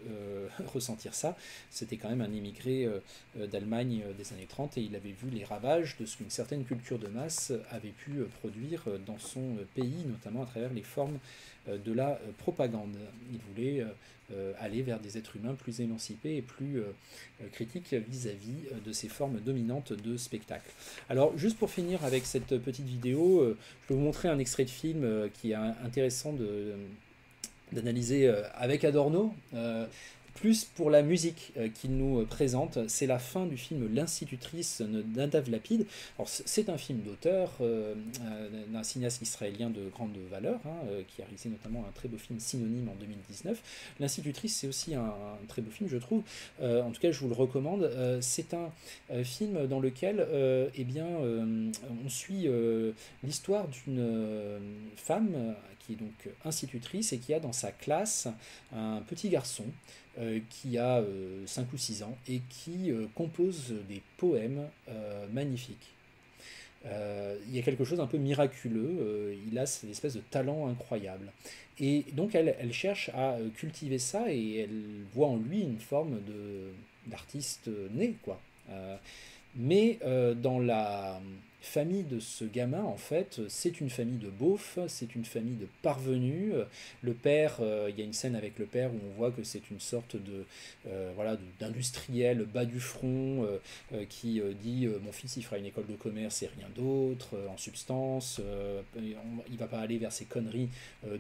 ressentir ça. C'était quand même un immigré d'Allemagne des années 30 et il avait vu les ravages de ce qu'une certaine culture de masse avait pu produire dans son pays, notamment à travers les formes de la propagande. Il voulait aller vers des êtres humains plus émancipés et plus critiques vis-à-vis de ces formes dominantes de spectacle. Alors, juste pour finir avec cette petite vidéo, je vais vous montrer un extrait de film qui est intéressant d'analyser avec Adorno. Plus pour la musique qu'il nous présente, c'est la fin du film L'Institutrice Nadav Lapid. Alors c'est un film d'auteur, d'un cinéaste israélien de grande valeur, hein, qui a réalisé notamment un très beau film Synonyme en 2019. L'Institutrice, c'est aussi un très beau film, je trouve. En tout cas, je vous le recommande. C'est un film dans lequel on suit l'histoire d'une femme qui est donc institutrice et qui a dans sa classe un petit garçon qui a 5 ou 6 ans et qui compose des poèmes magnifiques. Il y a quelque chose un peu miraculeux, il a cette espèce de talent incroyable. Et donc elle cherche à cultiver ça et elle voit en lui une forme d'artiste né, quoi. Mais dans la famille de ce gamin, en fait, c'est une famille de beaufs, c'est une famille de parvenus. Le père, il y a une scène avec le père où on voit que c'est une sorte voilà, d'industriel bas du front qui dit mon fils il fera une école de commerce et rien d'autre, en substance, il va pas aller vers ces conneries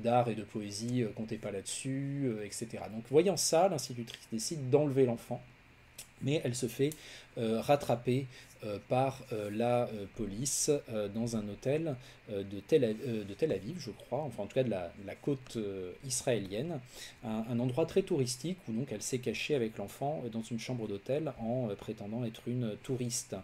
d'art et de poésie, comptez pas là-dessus, etc. Donc voyant ça, l'institutrice décide d'enlever l'enfant, mais elle se fait rattraper par la police dans un hôtel de Tel Aviv, je crois, enfin en tout cas de la côte israélienne, un endroit très touristique où donc elle s'est cachée avec l'enfant dans une chambre d'hôtel en prétendant être une touriste.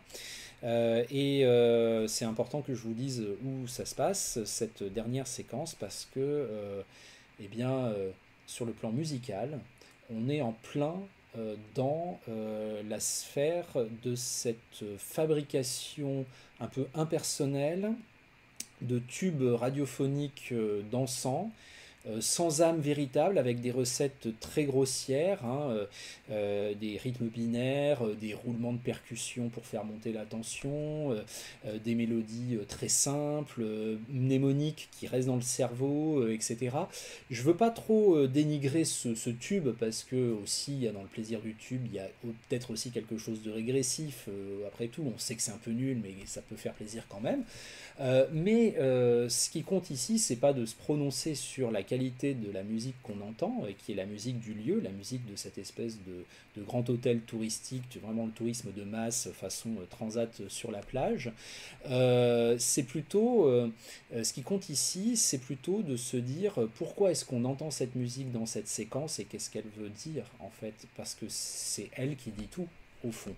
C'est important que je vous dise où ça se passe, cette dernière séquence, parce que, eh bien, sur le plan musical, on est en plein dans la sphère de cette fabrication un peu impersonnelle de tubes radiophoniques dansants, sans âme véritable, avec des recettes très grossières, des rythmes binaires, des roulements de percussions pour faire monter la tension, des mélodies très simples, mnémoniques qui restent dans le cerveau, etc. Je veux pas trop dénigrer ce tube, parce que aussi dans le plaisir du tube, il y a peut-être aussi quelque chose de régressif, après tout, on sait que c'est un peu nul, mais ça peut faire plaisir quand même. Mais ce qui compte ici, c'est pas de se prononcer sur la qualité de la musique qu'on entend, qui est la musique du lieu, la musique de cette espèce de grand hôtel touristique, vraiment le tourisme de masse façon transat sur la plage. C'est plutôt, ce qui compte ici, c'est plutôt de se dire pourquoi est-ce qu'on entend cette musique dans cette séquence et qu'est-ce qu'elle veut dire en fait, parce que c'est elle qui dit tout au fond.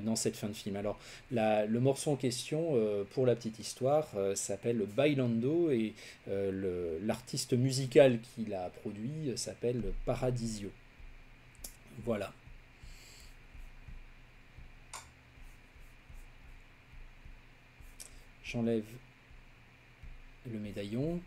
Dans cette fin de film. Alors, le morceau en question, pour la petite histoire, s'appelle Bailando et l'artiste musical qui l'a produit s'appelle Paradisio. Voilà. J'enlève le médaillon.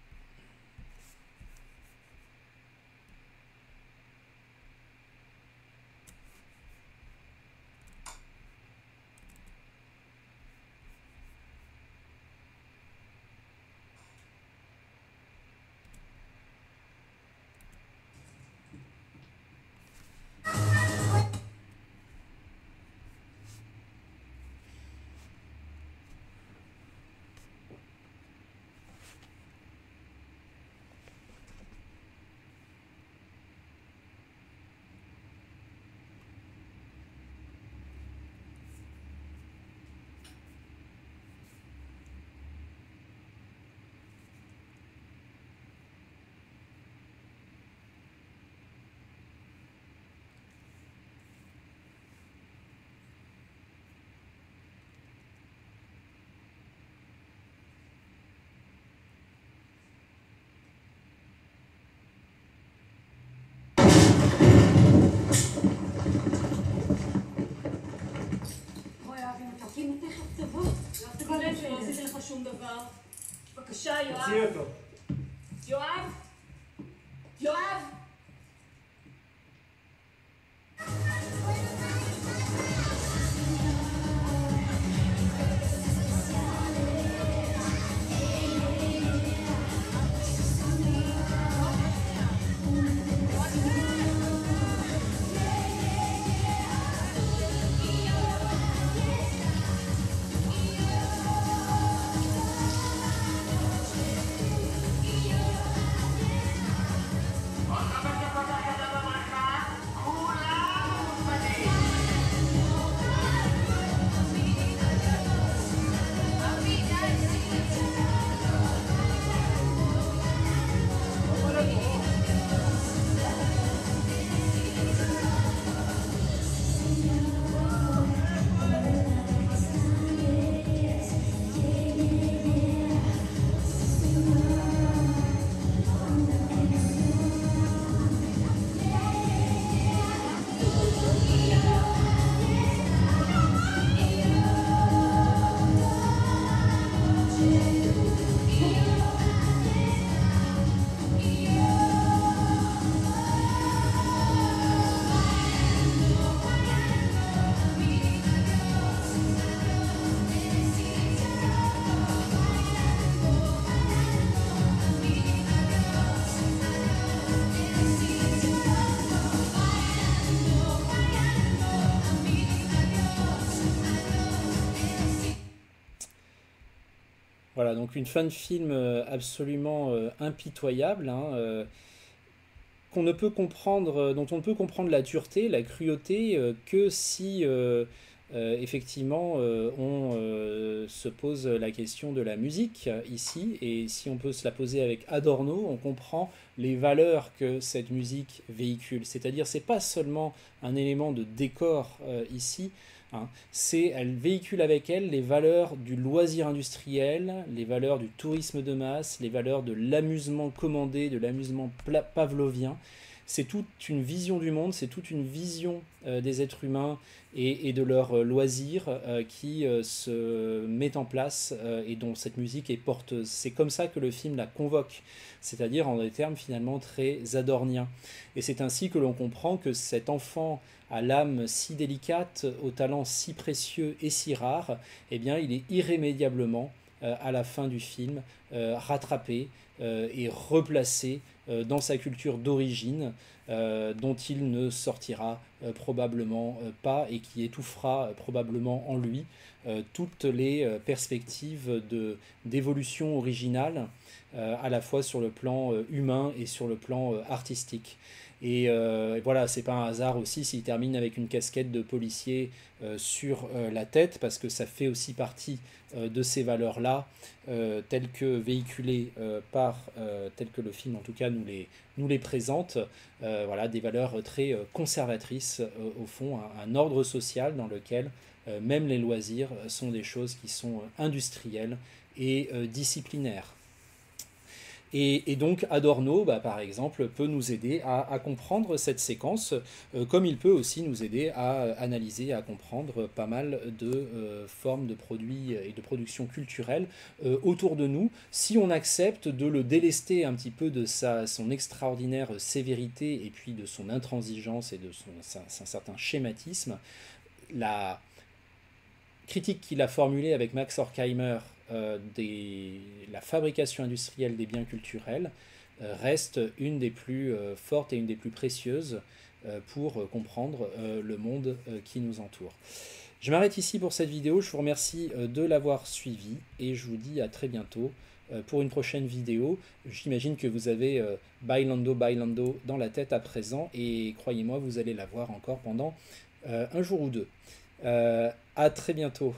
תכף תבוא. תגלה שלא עשיתי לך שום דבר. בבקשה, יואב. תוציאי אותו. יואב? יואב? Voilà, donc une fin de film absolument impitoyable, hein, qu'on ne peut comprendre, dont on ne peut comprendre la dureté, la cruauté que si effectivement on se pose la question de la musique ici, et si on peut se la poser avec Adorno, on comprend les valeurs que cette musique véhicule. C'est-à-dire, c'est pas seulement un élément de décor ici. Hein, elle véhicule avec elle les valeurs du loisir industriel, les valeurs du tourisme de masse, les valeurs de l'amusement commandé, de l'amusement pavlovien. C'est toute une vision du monde, c'est toute une vision des êtres humains et de leurs loisirs qui se met en place et dont cette musique est porteuse. C'est comme ça que le film la convoque, c'est-à-dire en des termes finalement très adorniens. Et c'est ainsi que l'on comprend que cet enfant à l'âme si délicate, au talent si précieux et si rare, eh bien, il est irrémédiablement, à la fin du film, rattrapé et replacé dans sa culture d'origine, dont il ne sortira probablement pas et qui étouffera probablement en lui toutes les perspectives d'évolution originale, à la fois sur le plan humain et sur le plan artistique. Et voilà, c'est pas un hasard aussi s'il termine avec une casquette de policier sur la tête, parce que ça fait aussi partie de ces valeurs-là, telles que véhiculées telles que le film en tout cas nous les présente, voilà, des valeurs très conservatrices au fond, un ordre social dans lequel même les loisirs sont des choses qui sont industrielles et disciplinaires. Et donc Adorno, par exemple, peut nous aider à comprendre cette séquence, comme il peut aussi nous aider à analyser, à comprendre pas mal de formes de produits et de productions culturelles autour de nous, si on accepte de le délester un petit peu de son extraordinaire sévérité et puis de son intransigeance et de un certain schématisme. La critique qu'il a formulée avec Max Horkheimer la fabrication industrielle des biens culturels reste une des plus fortes et une des plus précieuses pour comprendre le monde qui nous entoure. Je m'arrête ici pour cette vidéo, je vous remercie de l'avoir suivi et je vous dis à très bientôt pour une prochaine vidéo. J'imagine que vous avez Bailando Bailando dans la tête à présent et croyez-moi, vous allez la voir encore pendant un jour ou deux. À très bientôt.